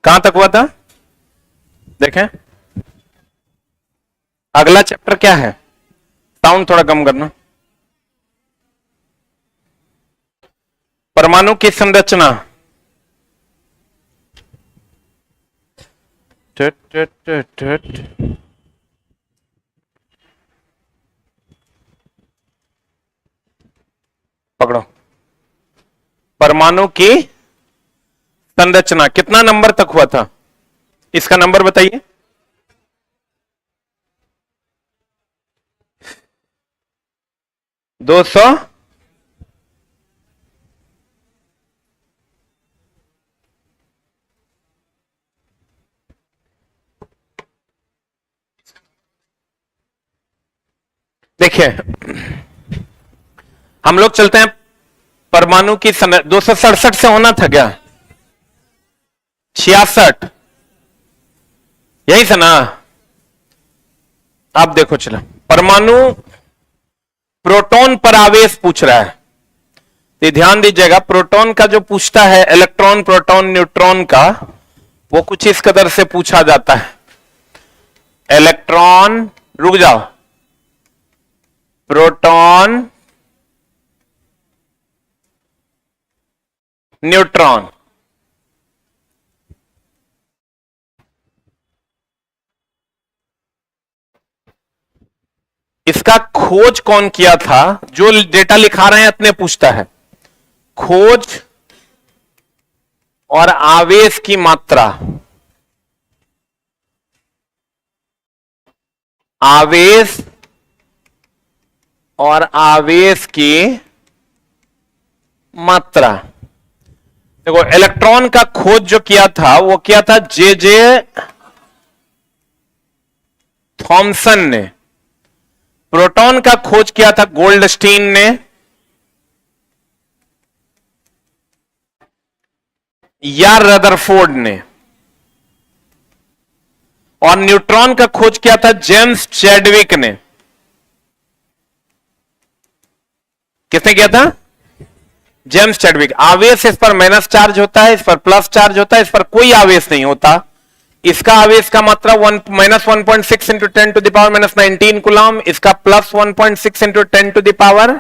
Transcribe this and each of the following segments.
कहां तक हुआ था? देखें, अगला चैप्टर क्या है? साउंड थोड़ा कम करना। परमाणु की संरचना। पकड़ो, परमाणु की संरचना कितना नंबर तक हुआ था? इसका नंबर बताइए। दो सौ। देखिए, हम लोग चलते हैं परमाणु की 267 से होना था क्या? 66 यही था ना? आप देखो, चलो परमाणु प्रोटॉन पर आवेश पूछ रहा है, तो ध्यान दीजिएगा। प्रोटॉन का जो पूछता है, इलेक्ट्रॉन, प्रोटॉन, न्यूट्रॉन का, वो कुछ इस कदर से पूछा जाता है। इलेक्ट्रॉन, रुक जाओ, प्रोटॉन, न्यूट्रॉन। इसका खोज कौन किया था? जो डेटा लिखा रहे हैं इतने पूछता है। खोज और आवेश की मात्रा, आवेश और आवेश की मात्रा। देखो, इलेक्ट्रॉन का खोज जो किया था वो किया था जे जे थॉमसन ने। प्रोटॉन का खोज किया था गोल्डस्टीन ने, या रदरफोर्ड ने। और न्यूट्रॉन का खोज किया था जेम्स चैडविक ने। किसने किया था? James Chadwick. आवेश इस पर माइनस चार्ज होता है, इस पर प्लस चार्ज होता है, इस पर कोई आवेश नहीं होता। इसका आवेश का मात्रा -1.6 into 10 to the power -19 coulomb, इसका +1.6 into 10 to the power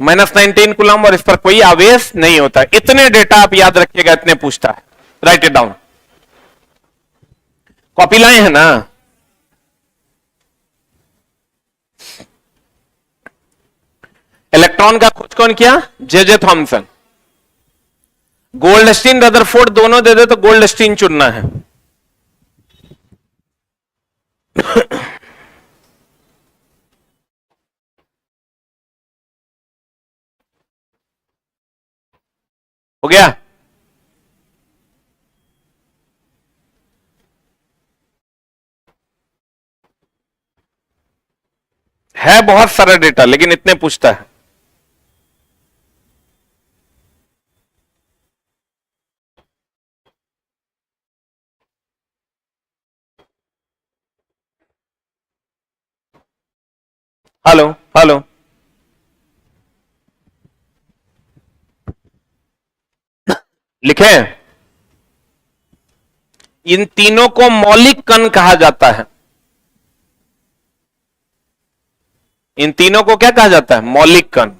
-19 coulomb, और इस पर कोई आवेश नहीं होता। इतने डेटा आप याद रखिएगा, इतने पूछता है। Right it down. कॉपी लाए हैं ना? इलेक्ट्रॉन का खोज कौन किया? जे जे थॉमसन। गोल्डस्टीन, रदरफोर्ड दोनों दे दे तो गोल्डस्टीन चुनना है। हो गया? है बहुत सारा डेटा, लेकिन इतने पूछता है। हेलो हेलो, लिखे। इन तीनों को मौलिक कण कहा जाता है। इन तीनों को क्या कहा जाता है? मौलिक कण।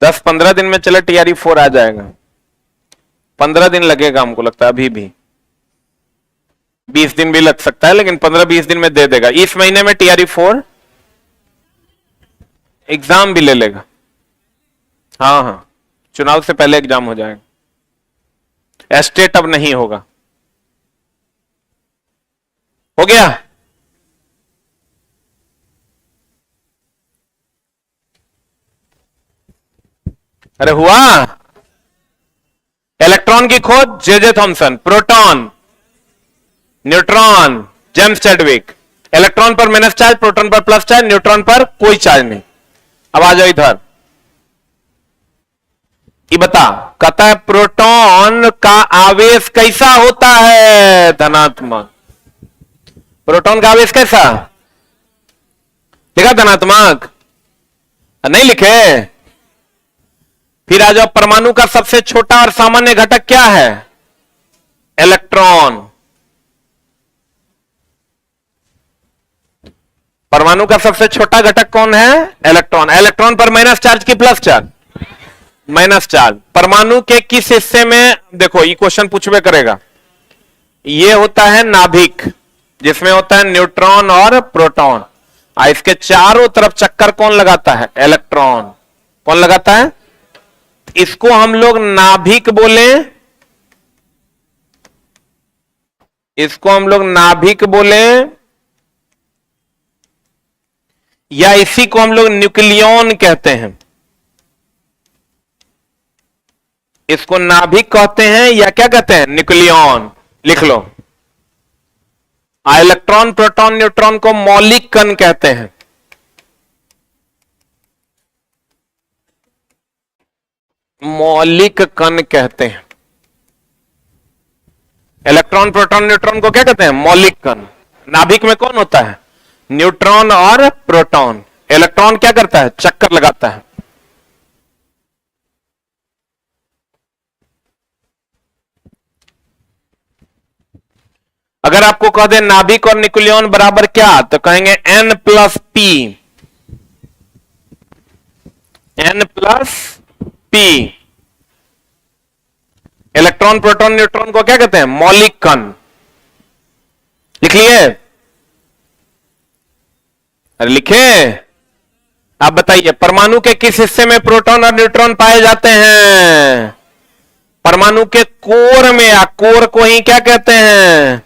दस 15 दिन में चले TRE 4 आ जाएगा। 15 दिन लगेगा हमको लगता है, अभी भी 20 दिन भी लग सकता है, लेकिन 15-20 दिन में दे देगा। इस महीने में TRE 4 एग्जाम भी ले लेगा। हाँ हाँ, चुनाव से पहले एग्जाम हो जाएगा। एस्टेट अब नहीं होगा। हो गया? अरे हुआ। इलेक्ट्रॉन की खोज J J Thomson, proton, neutron, James Chadwick. Electron पर माइनस चार्ज, प्रोटॉन पर प्लस चार्ज, न्यूट्रॉन पर कोई चार्ज नहीं। अब आ जाओ इधर। ये बता, कहता है प्रोटॉन का आवेश कैसा होता है? धनात्मक। प्रोटॉन का आवेश कैसा? लिखा धनात्मक? नहीं लिखे? फिर आ जाओ, परमाणु का सबसे छोटा और सामान्य घटक क्या है? इलेक्ट्रॉन। परमाणु का सबसे छोटा घटक कौन है? इलेक्ट्रॉन। इलेक्ट्रॉन पर माइनस चार्ज की प्लस चार्ज? Minus charge. परमाणु के किस हिस्से में, देखो ये क्वेश्चन पूछवे करेगा, ये होता है नाभिक, जिसमें होता है न्यूट्रॉन और प्रोटॉन। इसके चारों तरफ चक्कर कौन लगाता है? इलेक्ट्रॉन। कौन लगाता है? इसको हम लोग नाभिक बोले, इसको हम लोग नाभिक बोले, या इसी को हम लोग न्यूक्लियन कहते हैं। इसको नाभिक कहते हैं या क्या कहते हैं? न्यूक्लियन। लिख लो। इलेक्ट्रॉन, प्रोटॉन, न्यूट्रॉन को मौलिक कण कहते हैं। मौलिक कण कहते हैं। इलेक्ट्रॉन, प्रोटॉन, न्यूट्रॉन को क्या कहते हैं? मौलिक कण। नाभिक में कौन होता है? न्यूट्रॉन और प्रोटॉन। इलेक्ट्रॉन क्या करता है? चक्कर लगाता है। अगर आपको कह दे नाभिक और न्यूक्लियन बराबर क्या, तो कहेंगे N plus P. N plus P. Electron, proton, neutron को क्या कहते हैं? मौलिक कण। लिख लिए? अरे लिखे? आप बताइए, परमाणु के किस हिस्से में प्रोटॉन और न्यूट्रॉन पाए जाते हैं? परमाणु के कोर में, या कोर को ही क्या कहते हैं?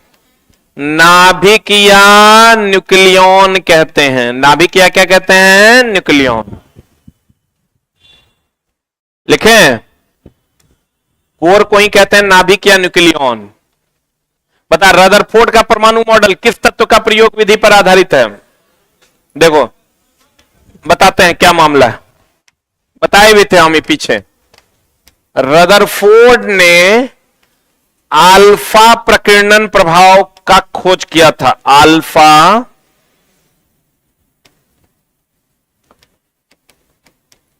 नाभिक या न्यूक्लियन कहते हैं। नाभिक या क्या कहते हैं? न्यूक्लियन। लिखें? कोर को ही कहते हैं नाभिक या न्यूक्लियन। बता, रदरफोर्ड का परमाणु मॉडल किस तत्व का प्रयोग विधि पर आधारित है? देखो बताते हैं क्या मामला है, बताए भी थे हम ये पीछे। रदरफोर्ड ने अल्फा प्रकीर्णन प्रभाव का खोज किया था।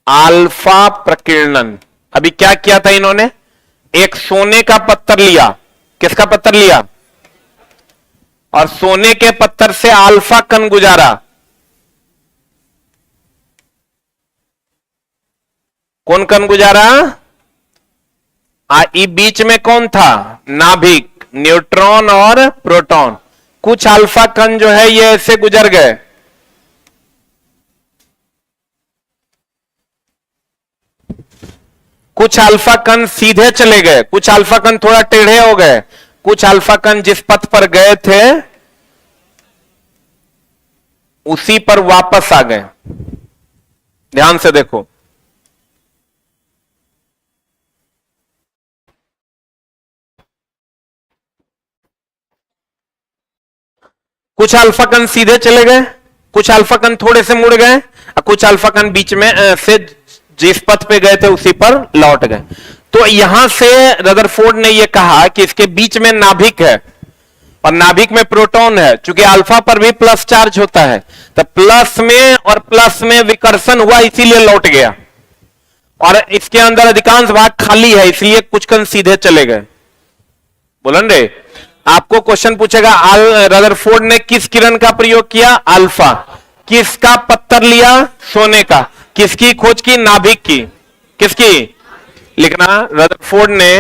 अल्फा प्रकीर्णन। अभी क्या किया था इन्होंने? एक सोने का पत्थर लिया। किसका पत्थर लिया? और सोने के पत्थर से अल्फा कण गुजारा। कौन कण गुजारा? बीच में कौन था? नाभिक, न्यूट्रॉन और प्रोटॉन। कुछ अल्फा कण जो है ये ऐसे गुजर गए, कुछ अल्फा कण सीधे चले गए, कुछ अल्फा कण थोड़ा टेढ़े हो गए, कुछ अल्फा कण जिस पथ पर गए थे उसी पर वापस आ गए। ध्यान से देखो, कुछ अल्फा कण सीधे चले गए, कुछ अल्फा कण थोड़े से मुड़ गए, और कुछ अल्फा कण बीच में से जिस पथ पे गए थे उसी पर लौट गए। तो यहां से रदरफोर्ड ने यह कहा कि इसके बीच में नाभिक है और नाभिक में प्रोटॉन है। चूंकि अल्फा पर भी प्लस चार्ज होता है, तो प्लस में और प्लस में विकर्षण हुआ, इसीलिए लौट गया। और इसके अंदर अधिकांश भाग खाली है, इसलिए कुछ कण सीधे चले गए। बोलन रे, आपको क्वेश्चन पूछेगा रदरफोर्ड ने किस किरण का प्रयोग किया? अल्फा। किसका पत्थर लिया? सोने का। किसकी खोज की? नाभिक की। किसकी? लिखना, रदरफोर्ड ने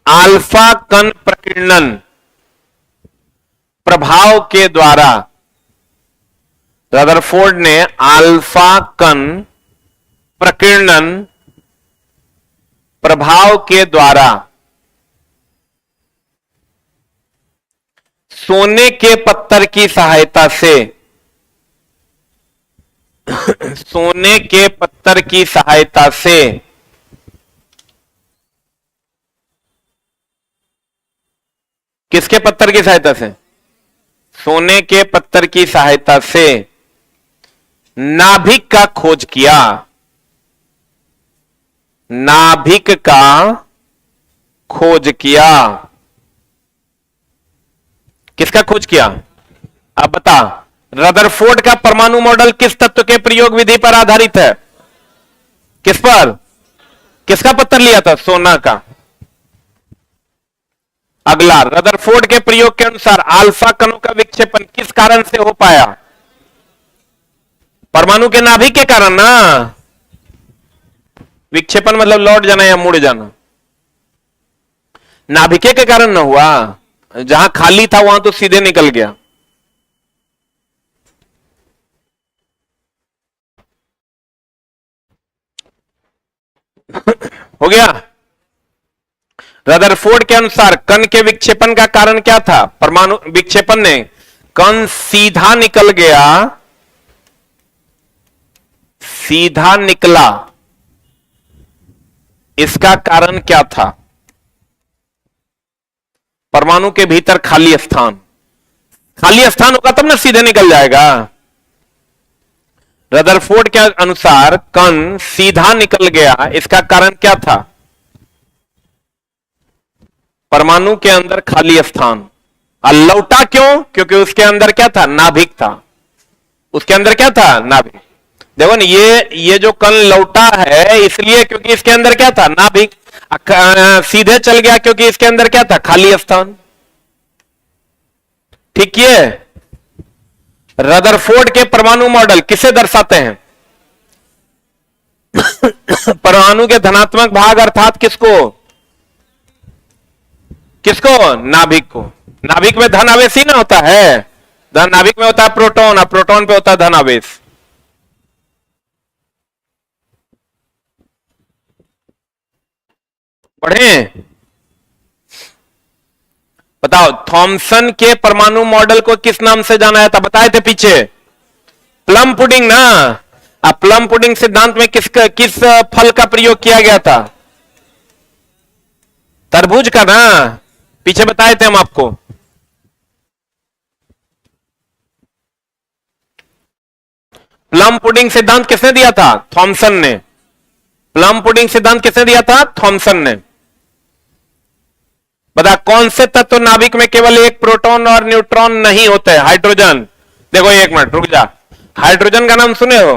अल्फा कण प्रकीर्णन प्रभाव के द्वारा, रदरफोर्ड ने अल्फा कण प्रकीर्णन प्रभाव के द्वारा सोने के पत्थर की सहायता से, सोने के पत्थर की सहायता से किसके पत्थर की सहायता से? सोने के पत्थर की सहायता से नाभिक का खोज किया। नाभिक का खोज किया। किसका खोज किया? अब बता, रदरफोर्ड का परमाणु मॉडल किस तत्व के प्रयोग विधि पर आधारित है? किस पर? किसका पत्थर लिया था? सोना का। अगला, रदरफोर्ड के प्रयोग के अनुसार अल्फा कणों का विक्षेपण किस कारण से हो पाया? परमाणु के नाभिक के कारण ना। विक्षेपण मतलब लौट जाना या मुड़ जाना, नाभिके के कारण ना हुआ। जहां खाली था वहां तो सीधे निकल गया। हो गया। रदरफोर्ड के अनुसार कण के विक्षेपण का कारण क्या था? परमाणु विक्षेपण ने कण सीधा निकल गया, सीधा निकला, इसका कारण क्या था? परमाणु के भीतर खाली स्थान, खाली स्थान होगा तब ना सीधे निकल जाएगा। रदरफोर्ड के अनुसार कण सीधा निकल गया, इसका कारण क्या था? परमाणु के अंदर खाली स्थान। और लौटा क्यों? क्योंकि उसके अंदर क्या था? नाभिक था। उसके अंदर क्या था? नाभिक। देखो ना, ये जो कण लौटा है इसलिए क्योंकि इसके अंदर क्या था? नाभिक। सीधे चल गया क्योंकि इसके अंदर क्या था? खाली स्थान। ठीक है। रदरफोर्ड के परमाणु मॉडल किसे दर्शाते हैं? परमाणु के धनात्मक भाग अर्थात किसको? किसको? नाभिक को। नाभिक में धन आवेश ही ना होता है। नाभिक में होता है प्रोटॉन, और प्रोटॉन पे होता है धन आवेश। पढ़े? बताओ, थॉमसन के परमाणु मॉडल को किस नाम से जाना जाता? बताए थे पीछे, प्लम पुडिंग ना। अब प्लम पुडिंग सिद्धांत में किस फल का प्रयोग किया गया था? तरबूज का ना। पीछे बताए थे हम आपको। प्लम पुडिंग सिद्धांत किसने दिया था? थॉमसन ने। प्लम पुडिंग सिद्धांत किसने दिया था? थॉमसन ने। बता, कौन से तत्व नाभिक में केवल एक प्रोटॉन और न्यूट्रॉन नहीं होते? हाइड्रोजन। देखो एक मिनट रुक जा, हाइड्रोजन का नाम सुने हो?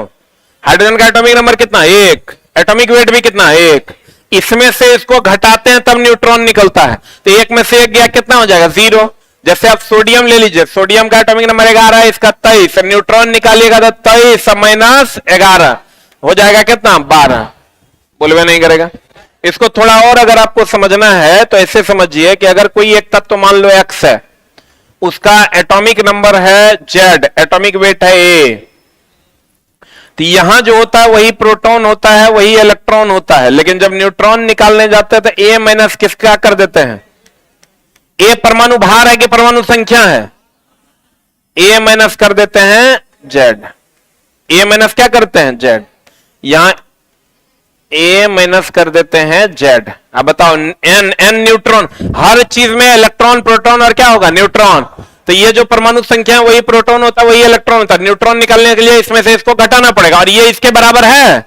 हाइड्रोजन का एटॉमिक नंबर कितना? एक। एटॉमिक वेट भी कितना? एक। इसमें से इसको घटाते हैं तब न्यूट्रॉन निकलता है, तो एक में से एक गया कितना हो जाएगा? 0। जैसे आप सोडियम ले लीजिए, सोडियम का एटॉमिक नंबर 11 है, इसका 23, न्यूट्रॉन निकालिएगा तो 23 माइनस 11 हो जाएगा कितना? 12। बोलवे नहीं करेगा। इसको थोड़ा और अगर आपको समझना है तो ऐसे समझिए कि अगर कोई एक तत्व मान लो X है, उसका एटॉमिक नंबर है Z, एटॉमिक वेट है A, तो यहां जो होता है वही प्रोटॉन होता है, वही इलेक्ट्रॉन होता है। लेकिन जब न्यूट्रॉन निकालने जाते हैं तो A माइनस किसका कर देते हैं? A परमाणु भार है कि परमाणु संख्या है? A माइनस कर देते हैं Z। A माइनस क्या करते हैं? Z। यहां A माइनस कर देते हैं Z। अब बताओ, N न्यूट्रॉन, हर चीज में इलेक्ट्रॉन प्रोटॉन और क्या होगा? न्यूट्रॉन। तो ये जो परमाणु संख्या है वही प्रोटॉन होता है, वही इलेक्ट्रॉन होता है। न्यूट्रॉन निकालने के लिए इसमें से इसको घटाना पड़ेगा, और ये इसके बराबर है?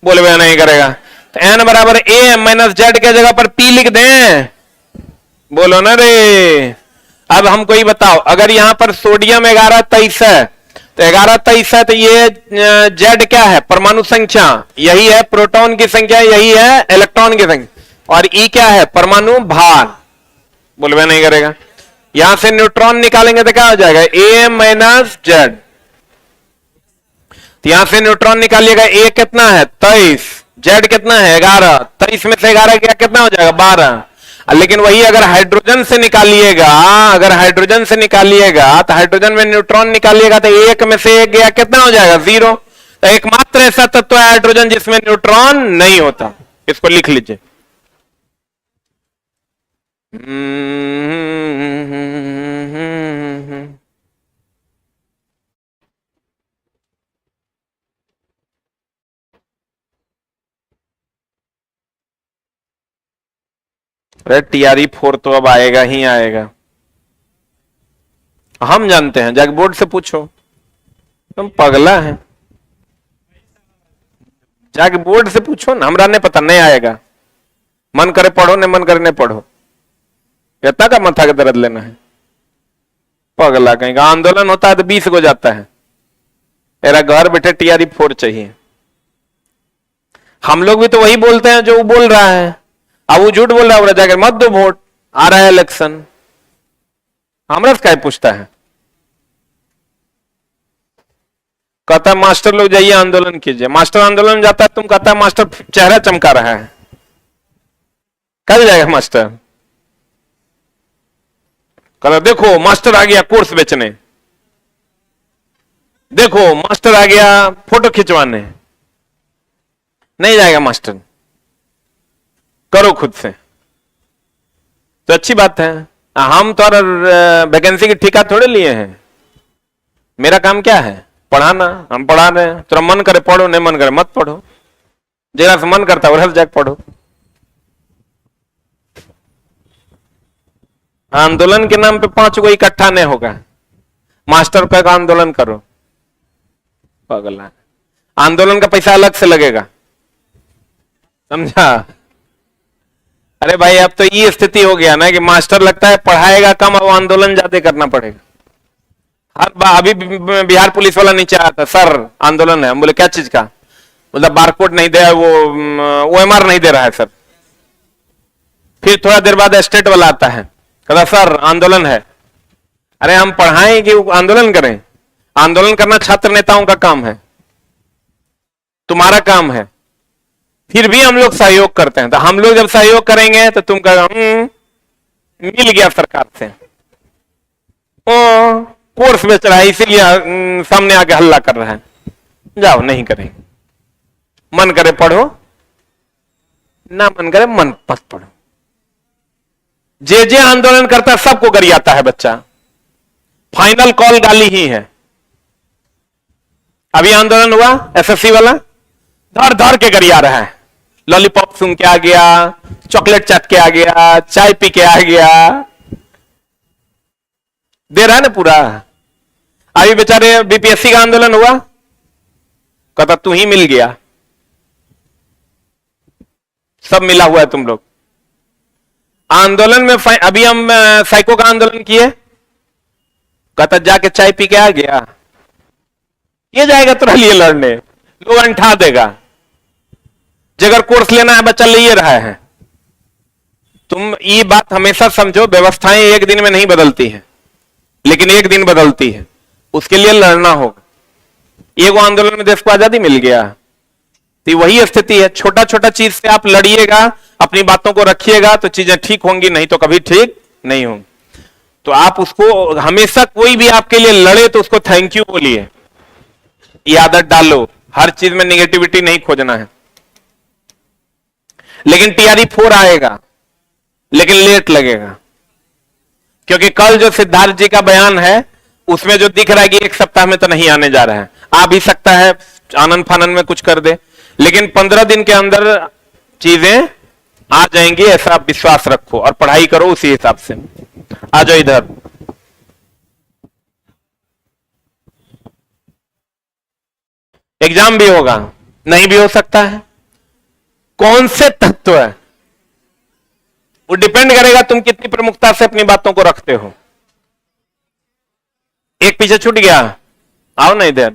बोले वह नहीं करेगा। तो N बराबर A माइनस Z के जगह पर P लिख दें। बोलो ना रे। अब हमको ही बताओ, अगर यहां पर सोडियम 11 23 है, तो 11 23 है, तो ये Z क्या है? परमाणु संख्या। यही है प्रोटॉन की संख्या, यही है इलेक्ट्रॉन की संख्या। और E क्या है? परमाणु भार। बोलवे नहीं करेगा। यहां से न्यूट्रॉन निकालेंगे तो क्या हो जाएगा? A minus Z। तो यहां से न्यूट्रॉन निकालिएगा, A कितना है? 23, Z कितना है? 11। 23 में से 11 क्या कितना हो जाएगा? 12। लेकिन वही अगर हाइड्रोजन से निकालिएगा, अगर हाइड्रोजन से निकालिएगा तो हाइड्रोजन में न्यूट्रॉन निकालिएगा तो एक में से एक गया कितना हो जाएगा? 0। तो एकमात्र ऐसा तत्व है हाइड्रोजन जिसमें न्यूट्रॉन नहीं होता। इसको लिख लीजिए। अरे TRE4 तो अब आएगा ही आएगा, हम जानते हैं। जाके बोर्ड से पूछो, तुम पगला है। जाके बोर्ड से पूछो ना, हमरा नहीं पता, नहीं आएगा। मन करे पढ़ो, नहीं मन करे नहीं पढ़ो। इतना का माथा का दर्द लेना है? पगला कहीं का आंदोलन होता है तो 20 को जाता है। मेरा घर बैठे टीआरई 4 चाहिए। हम लोग भी तो वही बोलते हैं जो वो बोल रहा है। अब वो झूठ बोल रहा है, जाकर मत दो वोट, आ रहा है इलेक्शन, हमरा से क्या पूछता है। कहता है मास्टर लोग जाइए आंदोलन कीजिए। मास्टर आंदोलन जाता है, तुम कहता है मास्टर चेहरा चमका रहा है, कल जाएगा मास्टर। कहता देखो मास्टर आ गया कोर्स बेचने, देखो मास्टर आ गया फोटो खिंचवाने। नहीं जाएगा मास्टर, करो खुद से। तो अच्छी बात है, हम तो वैकेंसी की ठेका थोड़े लिए हैं। मेरा काम क्या है, पढ़ाना। हम पढ़ा रहे हैं, तेरा मन करे पढ़ो, नहीं मन करे मत पढ़ो, जरा से मन करता है जाके पढ़ो। आंदोलन के नाम पे 5 को इकट्ठा नहीं होगा। मास्टर पे का आंदोलन करो, पगला। आंदोलन का पैसा अलग से लगेगा, समझा। अरे भाई अब तो ये स्थिति हो गया ना कि मास्टर लगता है पढ़ाएगा कम, अब आंदोलन ज्यादा करना पड़ेगा। हर बार अभी बिहार पुलिस वाला नीचे आया था, सर आंदोलन है। हम बोले क्या चीज का? मतलब बारकोड नहीं दे, वो OMR नहीं दे रहा है सर। फिर थोड़ा देर बाद स्टेट वाला आता है, कहता सर आंदोलन है। अरे हम पढ़ाएं कि आंदोलन करें? आंदोलन करना छात्र नेताओं का काम है, तुम्हारा काम है। फिर भी हम लोग सहयोग करते हैं। तो हम लोग जब सहयोग करेंगे तो तुम कहोगे मिल गया सरकार से, ओ कोर्स बेच रहा है इसीलिए सामने आके हल्ला कर रहा है। जाओ, नहीं करेंगे। मन करे पढ़ो, ना मन करे मन मत पढ़ो। जे आंदोलन करता है सबको गरियाता है बच्चा। फाइनल कॉल गाली ही है। अभी आंदोलन हुआ SSC वाला, धर धर के गरिया रहा है। लॉलीपॉप सूंघ के आ गया, चॉकलेट चट के आ गया, चाय पी के आ गया, दे रहा है ना पूरा। अभी बेचारे BPSC का आंदोलन हुआ, कहता तू ही मिल गया, सब मिला हुआ है तुम लोग। आंदोलन में अभी हम साइको का आंदोलन किए, कहता जाके चाय पी के आ गया। ये जाएगा तुरा लिए लड़ने, लोग अंठा देगा। अगर कोर्स लेना है बच्चा ले रहा है। तुम ये बात हमेशा समझो, व्यवस्थाएं एक दिन में नहीं बदलती हैं, लेकिन एक दिन बदलती है, उसके लिए लड़ना होगा। एक आंदोलन में देश को आजादी मिल गया, तो वही स्थिति है। छोटा छोटा चीज से आप लड़िएगा, अपनी बातों को रखिएगा तो चीजें ठीक होंगी, नहीं तो कभी ठीक नहीं होंगी। तो आप उसको हमेशा, कोई भी आपके लिए लड़े तो उसको थैंक यू बोलिए, ये आदत डालो। हर चीज में निगेटिविटी नहीं खोजना है। लेकिन TRE 4 आएगा, लेकिन लेट लगेगा, क्योंकि कल जो सिद्धार्थ जी का बयान है उसमें जो दिख रहा है कि 1 सप्ताह में तो नहीं आने जा रहा है। आ भी सकता है, आनंद फानन में कुछ कर दे, लेकिन 15 दिन के अंदर चीजें आ जाएंगी, ऐसा आप विश्वास रखो और पढ़ाई करो उसी हिसाब से। आ जाओ इधर। एग्जाम भी होगा, नहीं भी हो सकता है। कौन से तत्व है वो डिपेंड करेगा तुम कितनी प्रमुखता से अपनी बातों को रखते हो। एक पीछे छूट गया, आओ ना इधर।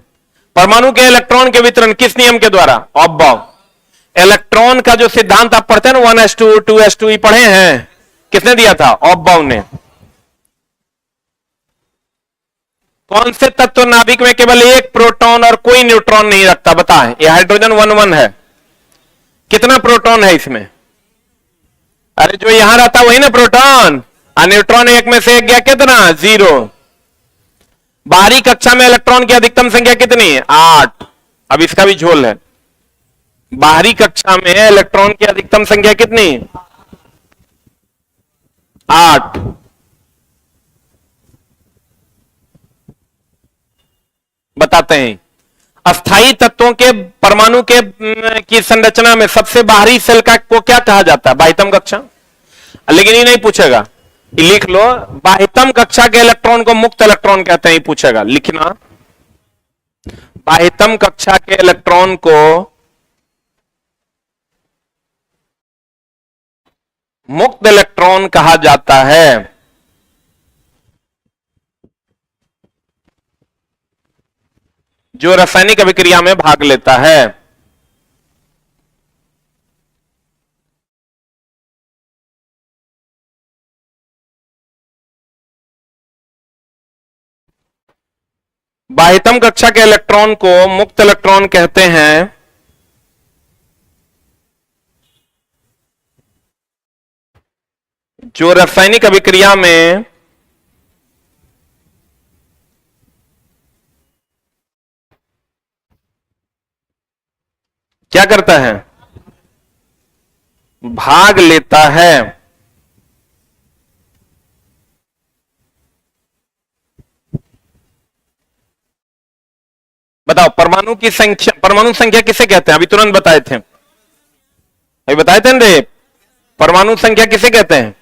परमाणु के इलेक्ट्रॉन के वितरण किस नियम के द्वारा? ऑब्बाउ। इलेक्ट्रॉन का जो सिद्धांत आप पढ़ते हैं ना, 1s2 2s2 ये पढ़े हैं, किसने दिया था? ऑब्बाउ ने। कौन से तत्व नाभिक में केवल एक प्रोटॉन और कोई न्यूट्रॉन नहीं रखता? बताएं। ये हाइड्रोजन 1 है, कितना प्रोटॉन है इसमें? अरे जो यहां रहता वही ना प्रोटॉन, और न्यूट्रॉन एक में से एक गया, कितना? 0। बाहरी कक्षा में इलेक्ट्रॉन की अधिकतम संख्या कितनी? 8। अब इसका भी झोल है। बाहरी कक्षा में इलेक्ट्रॉन की अधिकतम संख्या कितनी? 8। बताते हैं। अस्थाई तत्वों के परमाणु के की संरचना में सबसे बाहरी सेल का को क्या कहा जाता है? बाह्यतम कक्षा। लेकिन ये नहीं पूछेगा, लिख लो। बाह्यतम कक्षा के इलेक्ट्रॉन को मुक्त इलेक्ट्रॉन कहते हैं, पूछेगा, लिखना। बाह्यतम कक्षा के इलेक्ट्रॉन को मुक्त इलेक्ट्रॉन कहा जाता है। जो रासायनिक अभिक्रिया में भाग लेता है। बाह्यतम कक्षा के इलेक्ट्रॉन को मुक्त इलेक्ट्रॉन कहते हैं। जो रासायनिक अभिक्रिया में क्या करता है, भाग लेता है। बताओ परमाणु की संख्या, परमाणु संख्या किसे कहते हैं? अभी तुरंत बताए थे, अभी बताए थे ना, परमाणु संख्या किसे कहते हैं?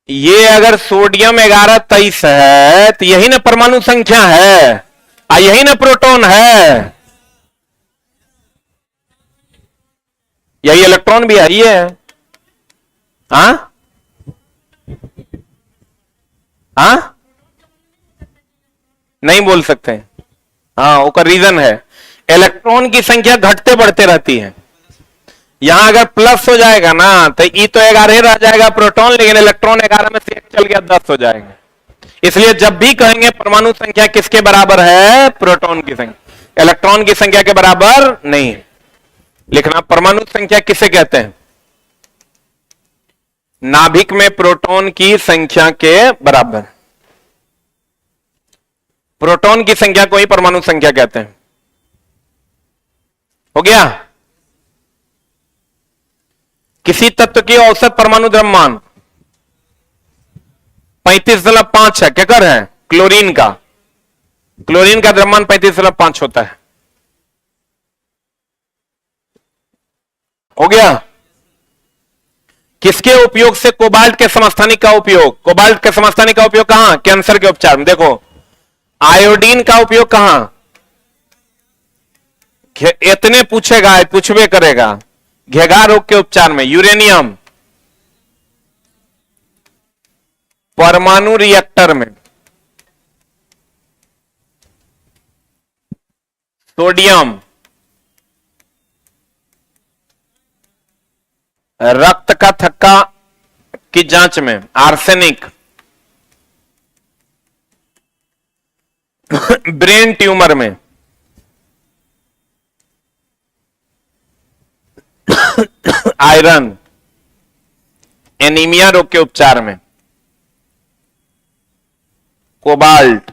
ये अगर सोडियम 1123 है तो यही ना परमाणु संख्या है, यही ना प्रोटॉन है, यही इलेक्ट्रॉन भी है। हाँ हाँ, नहीं बोल सकते। हाँ, उसका रीजन है, इलेक्ट्रॉन की संख्या घटते बढ़ते रहती है। यहां अगर प्लस हो जाएगा ना तो ई तो 11 रह जाएगा प्रोटॉन, लेकिन इलेक्ट्रॉन 11 में से एक चल गया 10 हो जाएगा। इसलिए जब भी कहेंगे परमाणु संख्या किसके बराबर है, प्रोटॉन की संख्या, इलेक्ट्रॉन की संख्या के बराबर नहीं। लिखना, परमाणु संख्या किसे कहते हैं? नाभिक में प्रोटॉन की संख्या के बराबर। प्रोटॉन की संख्या को ही परमाणु संख्या कहते हैं। हो गया? किसी तत्व की औसत परमाणु द्रव्यमान 35.5 है। क्या कर है? क्लोरीन का, क्लोरीन का द्रव्यमान 35.5 होता है। हो गया? किसके उपयोग से कोबाल्ट के समस्थानिक का उपयोग, कोबाल्ट के समस्थानिक का उपयोग कहां? कैंसर के उपचार में। देखो, आयोडीन का उपयोग कहां? इतने पूछेगा, पूछवे करेगा, घेघा रोग के उपचार में। यूरेनियम परमाणु रिएक्टर में। सोडियम रक्त का थक्का की जांच में। आर्सेनिक ब्रेन ट्यूमर में। आयरन एनीमिया रोग के उपचार में। कोबाल्ट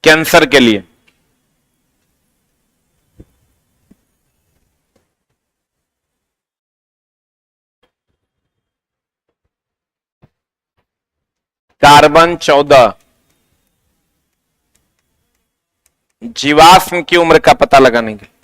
कैंसर के लिए। कार्बन 14 जीवाश्म की उम्र का पता लगाने के लिए।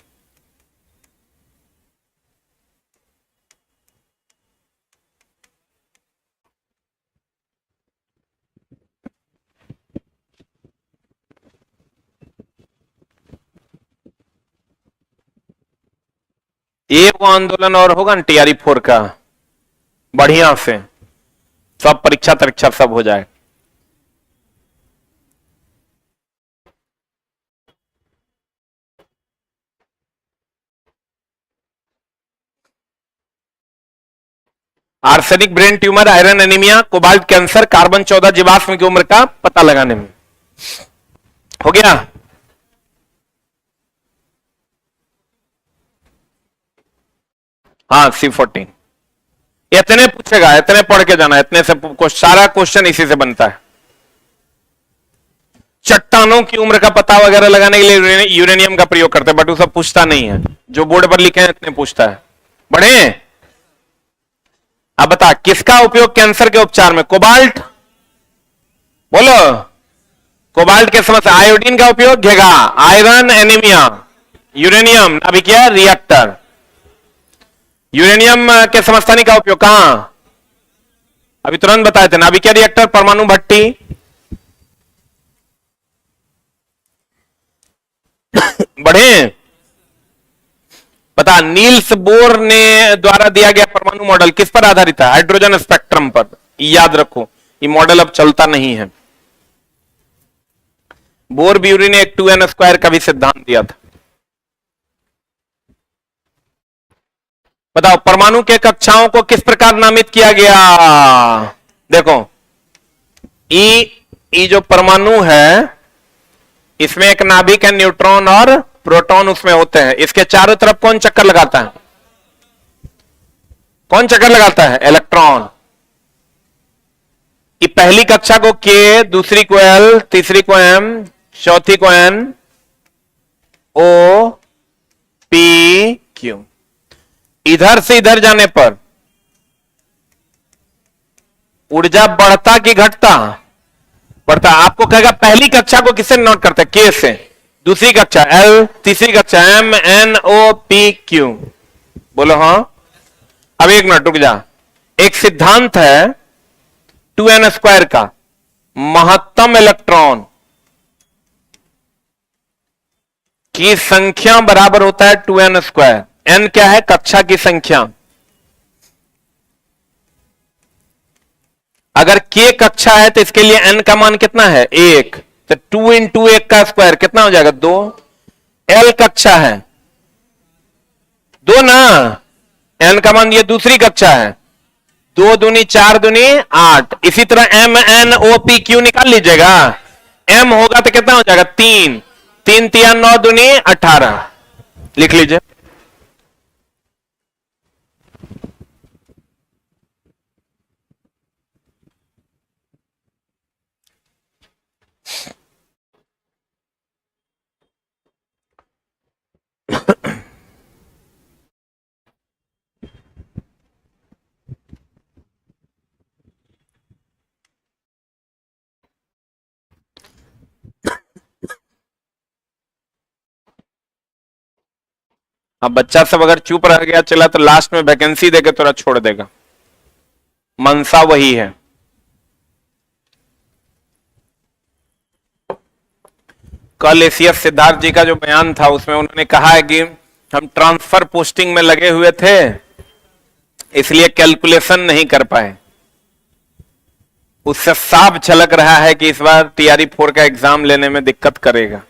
एक आंदोलन और होगा ना टीआरई 4 का, बढ़िया से सब परीक्षा सब हो जाए। Arsenic brain tumour, iron anaemia, cobalt cancer, carbon 14 जीवाश्म की उम्र का पता लगाने में। हो गया? हाँ, C14 इतने पूछेगा, इतने पढ़ के जाना, इतने से सारा क्वेश्चन इसी से बनता है। चट्टानों की उम्र का पता वगैरह लगाने के लिए यूरेनियम का प्रयोग करते हैं, बट वो सब पूछता नहीं है। जो बोर्ड पर लिखे हैं इतने पूछता है। बढ़े? अब बता, किसका उपयोग कैंसर के उपचार में? कोबाल्ट, बोलो। कोबाल्ट के समस्या। आयोडीन का उपयोग घेगा, आयरन एनीमिया, यूरेनियम नाभिकीय रिएक्टर। यूरेनियम के समस्थानिक का उपयोग कहां? अभी तुरंत बताए थे, नाभिकीय रिएक्टर, परमाणु भट्टी। बढ़े? पता, नील्स बोर ने द्वारा दिया गया परमाणु मॉडल किस पर आधारित है? हाइड्रोजन स्पेक्ट्रम पर। याद रखो, ये मॉडल अब चलता नहीं है। बोर ब्यूरी ने एक 2n² का भी सिद्धांत दिया था। बताओ परमाणु के कक्षाओं को किस प्रकार नामित किया गया? देखो ई जो परमाणु है इसमें एक नाभिक है, न्यूट्रॉन और प्रोटॉन उसमें होते हैं। इसके चारों तरफ कौन चक्कर लगाता है? कौन चक्कर लगाता है? इलेक्ट्रॉन। कि पहली कक्षा को के, दूसरी को एल, तीसरी को एम, चौथी को एन, ओ, पी, क्यू। इधर से इधर जाने पर ऊर्जा बढ़ता कि घटता? बढ़ता। आपको कहेगा पहली कक्षा को किससे नोट करते हैं? के से। दूसरी कक्षा एल, तीसरी कक्षा एम, एन, ओ, पी, क्यू। बोलो हाँ। अब एक मिनट रुक जा। एक सिद्धांत है 2n² का, महत्तम इलेक्ट्रॉन की संख्या बराबर होता है 2n²। n क्या है? कक्षा की संख्या। अगर k कक्षा है तो इसके लिए n का मान कितना है? 1। तो 2 इंटू 1 का स्क्वायर कितना हो जाएगा? 2। l कक्षा है 2 ना, n का मान ये दूसरी कक्षा है। 2 दूनी 4 दूनी 8। इसी तरह m, n, o, p, q निकाल लीजिएगा। m होगा तो कितना हो जाएगा? 3। 3 तिया 9 दूनी 18। लिख लीजिए। अब बच्चा सब अगर चुप रह गया चला तो लास्ट में वैकेंसी देके थोड़ा छोड़ देगा। मनसा वही है। कल एसीएस सिद्धार्थ जी का जो बयान था उसमें उन्होंने कहा है कि हम ट्रांसफर पोस्टिंग में लगे हुए थे इसलिए कैलकुलेशन नहीं कर पाए। उससे साफ झलक रहा है कि इस बार टीआरई 4 का एग्जाम लेने में दिक्कत करेगा।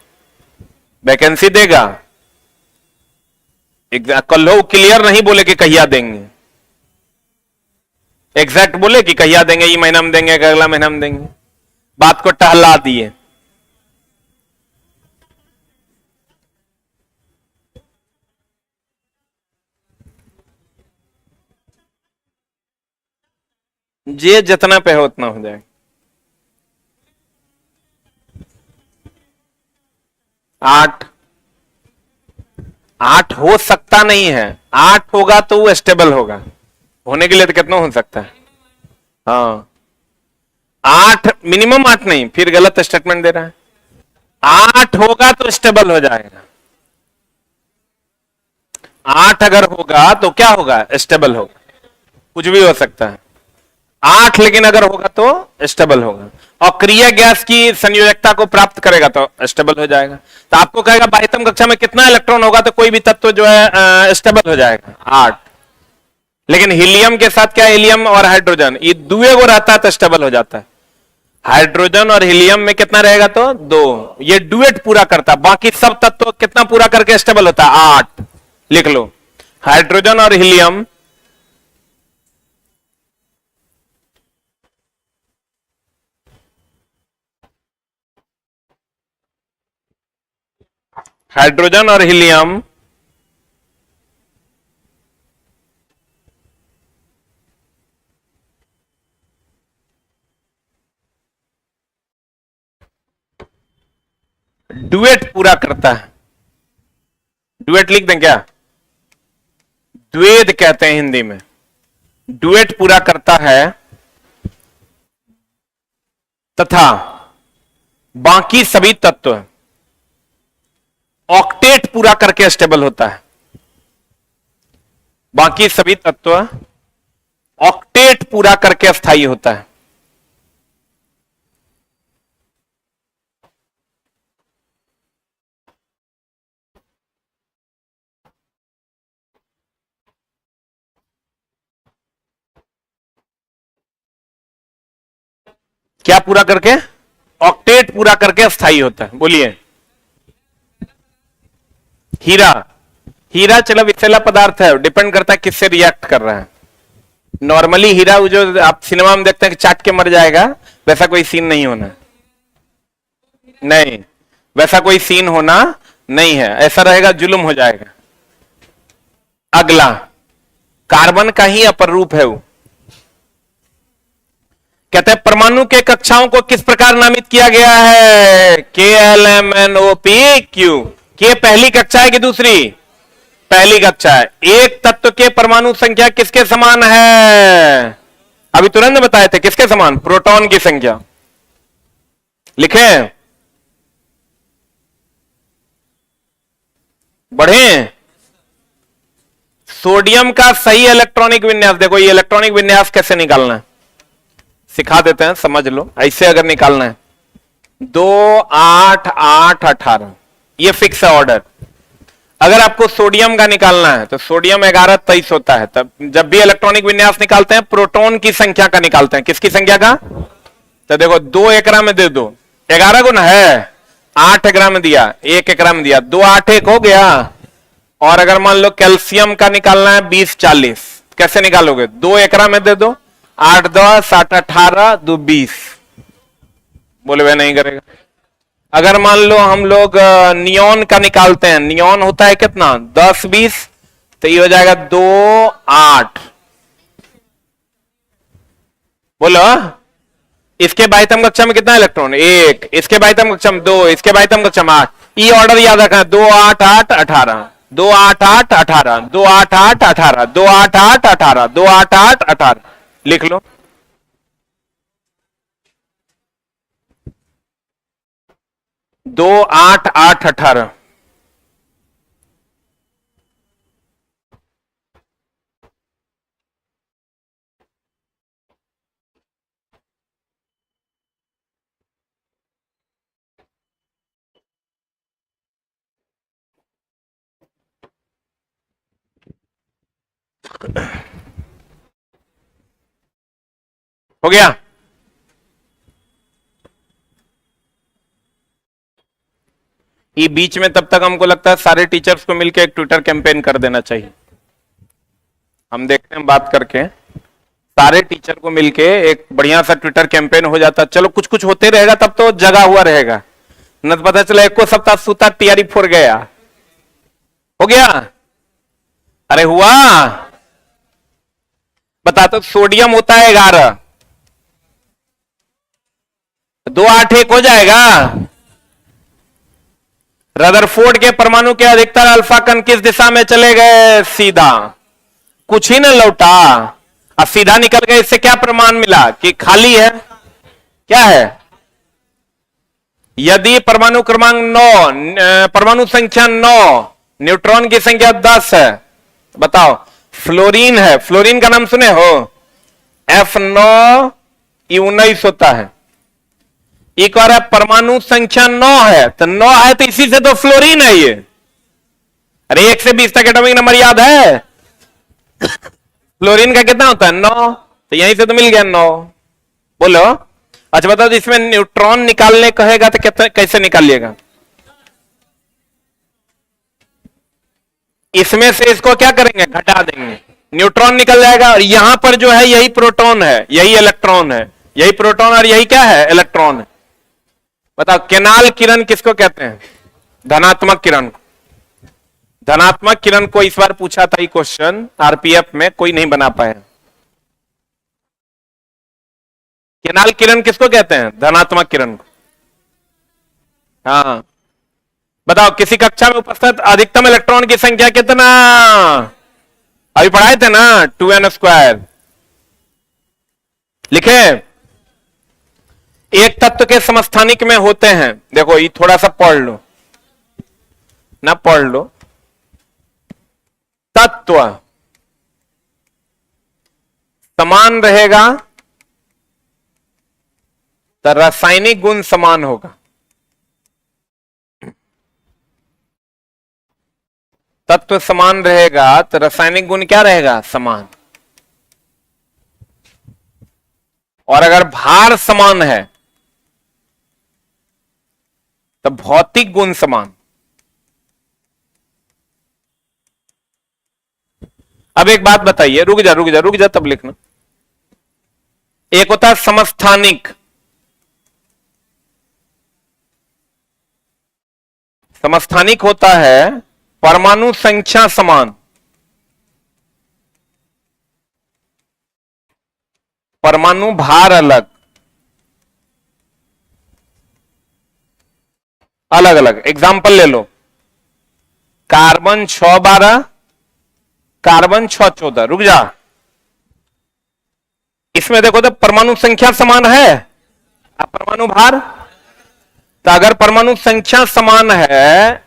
वैकेंसी देगा, कल लोग क्लियर नहीं बोले कि कहिया देंगे, एग्जैक्ट बोले कि कहिया देंगे, ये महीना में देंगे, अगला महीना में देंगे। बात को टहला दिए। जे जितना पे हो उतना हो जाए। 8 8 हो सकता नहीं है। 8 होगा तो वो स्टेबल होगा। होने के लिए तो कितना हो सकता है? हाँ 8 मिनिमम 8 नहीं, फिर गलत स्टेटमेंट दे रहा है। 8 होगा तो स्टेबल हो जाएगा। 8 अगर होगा तो क्या होगा? स्टेबल होगा। कुछ भी हो सकता है। 8 लेकिन अगर होगा तो स्टेबल होगा। अक्रिय गैस की संयोजकता को प्राप्त करेगा तो स्टेबल हो जाएगा। तो आपको कहेगा 22वीं कक्षा में कितना इलेक्ट्रॉन होगा तो कोई भी तत्व जो है स्टेबल हो जाएगा? 8। लेकिन हीलियम के साथ क्या? हीलियम और हाइड्रोजन ये दुए को रहता है तो स्टेबल हो जाता है। हाइड्रोजन और हीलियम में कितना रहेगा? तो 2। ये डुएट पूरा करता है। बाकी सब तत्व कितना पूरा करके स्टेबल होता है? 8। लिख लो हाइड्रोजन और हीलियम हाइड्रोजन और हीलियम डुएट पूरा करता है। डुएट लिख दें क्या? द्वैध कहते हैं हिंदी में। डुएट पूरा करता है तथा बाकी सभी तत्व ऑक्टेट पूरा करके स्टेबल होता है। बाकी सभी तत्व ऑक्टेट पूरा करके अस्थायी होता है। क्या पूरा करके? ऑक्टेट पूरा करके अस्थाई होता है। बोलिए। हीरा, हीरा चलो विषैला पदार्थ है, डिपेंड करता है किससे रिएक्ट कर रहा है। नॉर्मली हीरा वो जो आप सिनेमा में देखते हैं कि चाट के मर जाएगा, वैसा कोई सीन नहीं होना, नहीं वैसा कोई सीन होना नहीं है, ऐसा रहेगा जुल्म हो जाएगा। अगला कार्बन का ही अपर रूप है वो। कहते हैं परमाणु के कक्षाओं को किस प्रकार नामित किया गया है? KLMNOPQ। के पहली कक्षा है कि दूसरी? पहली कक्षा है। एक तत्व के परमाणु संख्या किसके समान है? अभी तुरंत बताए थे किसके समान? प्रोटॉन की संख्या। लिखे बढ़े। सोडियम का सही इलेक्ट्रॉनिक विन्यास देखो, ये इलेक्ट्रॉनिक विन्यास कैसे निकालना है सिखा देते हैं, समझ लो। ऐसे अगर निकालना है 2 8 8 18, ये फिक्स है ऑर्डर। अगर आपको सोडियम का निकालना है तो सोडियम 11 23 होता है। तब जब भी इलेक्ट्रॉनिक विन्यास निकालते हैं प्रोटॉन की संख्या का निकालते हैं। किसकी संख्या का? तो देखो 2 एकरा में दे दो, 11 गुना है, 8 एकरा में दिया, 1 एकरा में दिया, 2 8 1 हो गया। और अगर मान लो कैल्शियम का निकालना है 20 40, कैसे निकालोगे? 2 एकरा में दे दो, 8 10 8 18 2 20। बोले वह नहीं करेगा। अगर मान लो हम लोग नियॉन का निकालते हैं, नियॉन होता है कितना? 10 20, तो ये हो जाएगा 2 8। बोलो इसके बाह्यतम कक्षा में कितना इलेक्ट्रॉन? 1। इसके बाह्यतम कक्षा में 2, इसके बाह्यतम कक्षा में 8। ये ऑर्डर याद रखना, 2 8 8 18, 2 8 8 18, 2 8 8 18, 2 8 8 18, 2 8 8 18। लिख लो। दो 8 8 18। हो गया। ये बीच में तब तक हमको लगता है सारे टीचर्स को मिलकर एक ट्विटर कैंपेन कर देना चाहिए। हम देखते हैं बात करके, सारे टीचर को मिलके एक बढ़िया सा ट्विटर कैंपेन हो जाता। चलो कुछ कुछ होते रहेगा तब तो जगा हुआ रहेगा, न तो पता चला एक को सप्ताह सूता तैयारी फुर गया। हो गया? अरे हुआ। बता तो सोडियम होता है 11, 2 8 1 हो जाएगा। रदरफोर्ड के परमाणु के अधिकतर अल्फा कण किस दिशा में चले गए? सीधा, कुछ ही न लौटा, अब सीधा निकल गए। इससे क्या प्रमाण मिला? कि खाली है। क्या है? यदि परमाणु क्रमांक 9, परमाणु संख्या 9, न्यूट्रॉन की संख्या 10 है, बताओ फ्लोरीन है। फ्लोरीन का नाम सुने हो? F9 19 होता है। एक और है परमाणु संख्या 9 है, तो 9 है तो इसी से तो फ्लोरीन है ये। अरे 1 से 20 तक एटॉमिक नंबर याद है? फ्लोरीन का कितना होता है? 9, तो यहीं से तो मिल गया 9। बोलो। अच्छा बताओ, इसमें न्यूट्रॉन निकालने कहेगा तो कैसे निकालिएगा? इसमें से इसको क्या करेंगे? घटा देंगे, न्यूट्रॉन निकल जाएगा। और यहां पर जो है यही प्रोटॉन है, यही इलेक्ट्रॉन है, यही प्रोटॉन और यही क्या है? इलेक्ट्रॉन है। बताओ केनाल किरण किसको कहते हैं? धनात्मक किरण को। धनात्मक किरण को इस बार पूछा था ये क्वेश्चन आरपीएफ में, कोई नहीं बना पाया। केनाल किरण किसको कहते हैं? धनात्मक किरण को। हाँ बताओ किसी कक्षा में उपस्थित अधिकतम इलेक्ट्रॉन की संख्या कितना? अभी पढ़ाए थे ना, 2n²। लिखे। एक तत्व के समस्थानिक में होते हैं, देखो ये थोड़ा सा पढ़ लो ना, पढ़ लो। तत्व समान रहेगा तो रासायनिक गुण समान होगा। तत्व समान रहेगा तो रासायनिक गुण क्या रहेगा? समान। और अगर भार समान है तो भौतिक गुण समान। अब एक बात बताइए, रुक जा रुक जा रुक जा, तब लिखना। एक होता है समस्थानिक। समस्थानिक होता है परमाणु संख्या समान, परमाणु भार अलग, अलग अलग। एग्जाम्पल ले लो, कार्बन 612, कार्बन 614। रुक जा, इसमें देखो तो परमाणु संख्या समान है, अब परमाणु भार। तो अगर परमाणु संख्या समान है,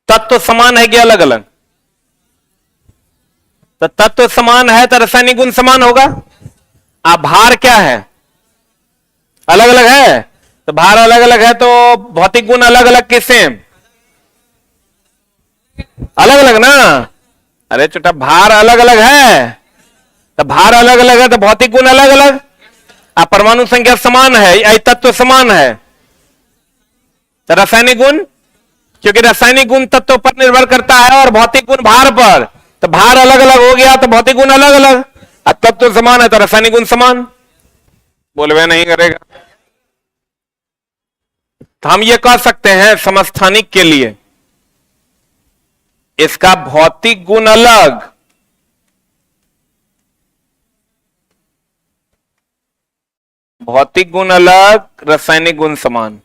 तत्व समान है कि अलग अलग? तो तत्व समान है तो रासायनिक गुण समान होगा। अब भार क्या है? अलग अलग है। तो भार अलग अलग है तो भौतिक गुण अलग अलग किससे? अलग अलग ना। अरे छोटा, भार अलग अलग है तो भार अलग अलग है तो भौतिक गुण अलग अलग। अब परमाणु संख्या समान है या तत्व समान है तो रासायनिक गुण, क्योंकि रासायनिक गुण तत्व पर निर्भर करता है और भौतिक गुण भार पर। तो भार अलग अलग हो गया तो भौतिक गुण अलग अलग। अब तत्व समान है तो रासायनिक गुण समान। बोलवे नहीं करेगा। तो हम ये कह सकते हैं समस्थानिक के लिए इसका भौतिक गुण अलग, भौतिक गुण अलग, रासायनिक गुण समान।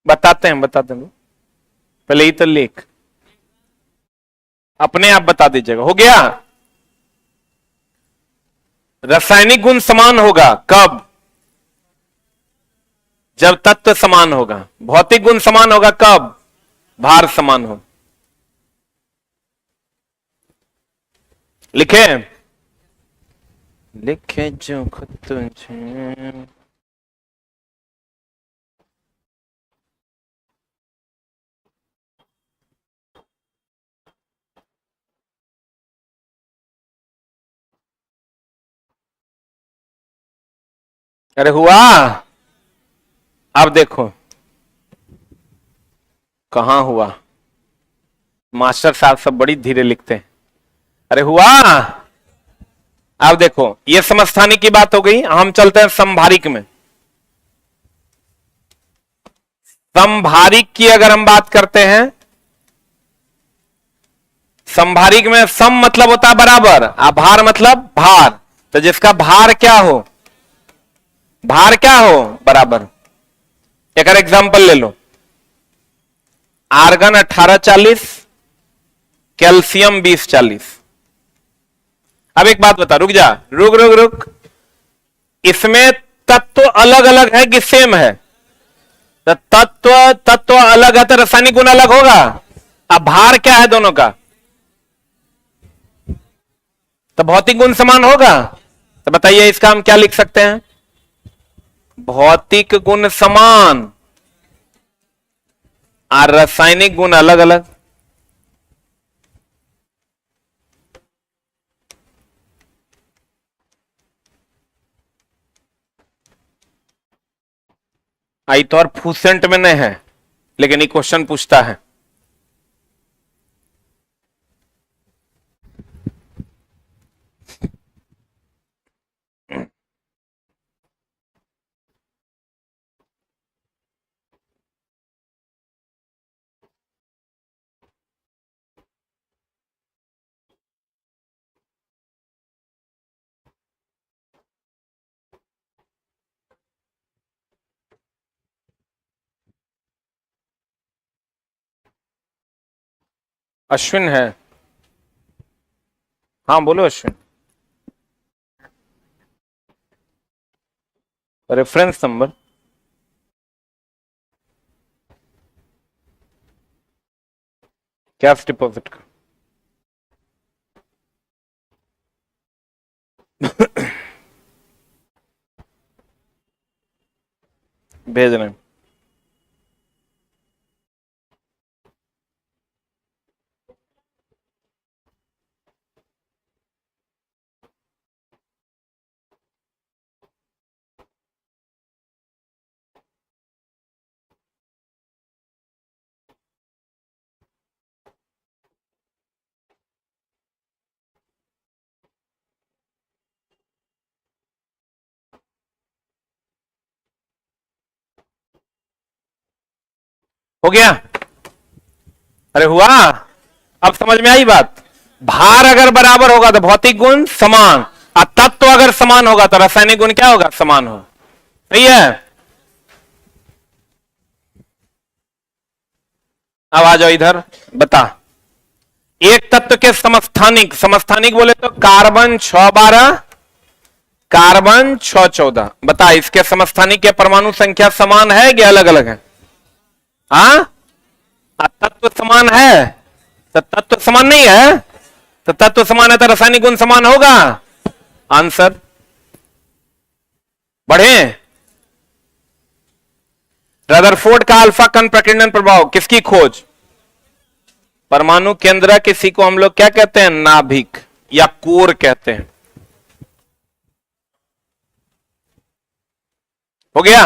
बताते हैं, पहले ही तो लिख, अपने आप बता दीजिएगा। हो गया। रासायनिक गुण समान होगा कब? जब तत्व समान होगा। भौतिक गुण समान होगा कब? भार समान हो। लिखे? लिखे जो खुद तुझे। अरे हुआ? अब देखो कहां हुआ। मास्टर साहब सब बड़ी धीरे लिखते हैं। अरे हुआ? अब देखो, ये समस्थानिक की बात हो गई। हम चलते हैं संभारिक में। संभारिक की अगर हम बात करते हैं, संभारिक में सम मतलब होता है बराबर, भार मतलब भार। तो जिसका भार क्या हो? भार क्या हो? बराबर। एक और एग्जांपल ले लो, आर्गन 1840, कैल्शियम 2040। अब एक बात बता, रुक जा, रुक रुक रुक, इसमें तत्व अलग अलग है कि सेम है? तो तत्व तत्व अलग है तो रासायनिक गुण अलग होगा। अब भार क्या है दोनों का? तो भौतिक गुण समान होगा। तो बताइए इसका हम क्या लिख सकते हैं? भौतिक गुण समान और रासायनिक गुण अलग अलग। आई तो और फूसेंट में नहीं है, लेकिन ये क्वेश्चन पूछता है। अश्विन है? हाँ बोलो Ashwin. Reference number? Cash deposit का? भेज रहे हैं। हो गया? अरे हुआ? अब समझ में आई बात? भार अगर बराबर होगा तो भौतिक गुण समान, और तत्व अगर समान होगा तो रासायनिक गुण क्या होगा? समान होगा। सही है? अब आ जाओ इधर, बता। एक तत्व के समस्थानिक, समस्थानिक बोले तो कार्बन 612, कार्बन 614। बता, इसके समस्थानिक के परमाणु संख्या समान है कि अलग अलग है? हाँ, तत्व समान है तो तत्व समान नहीं है, तो तत्व समान है तो रासायनिक गुण समान होगा। आंसर बढ़े। रदरफोर्ड का अल्फा कण प्रकीर्णन प्रभाव किसकी खोज? परमाणु केंद्र, किसी को हम लोग क्या कहते हैं? नाभिक या कोर कहते हैं। हो गया?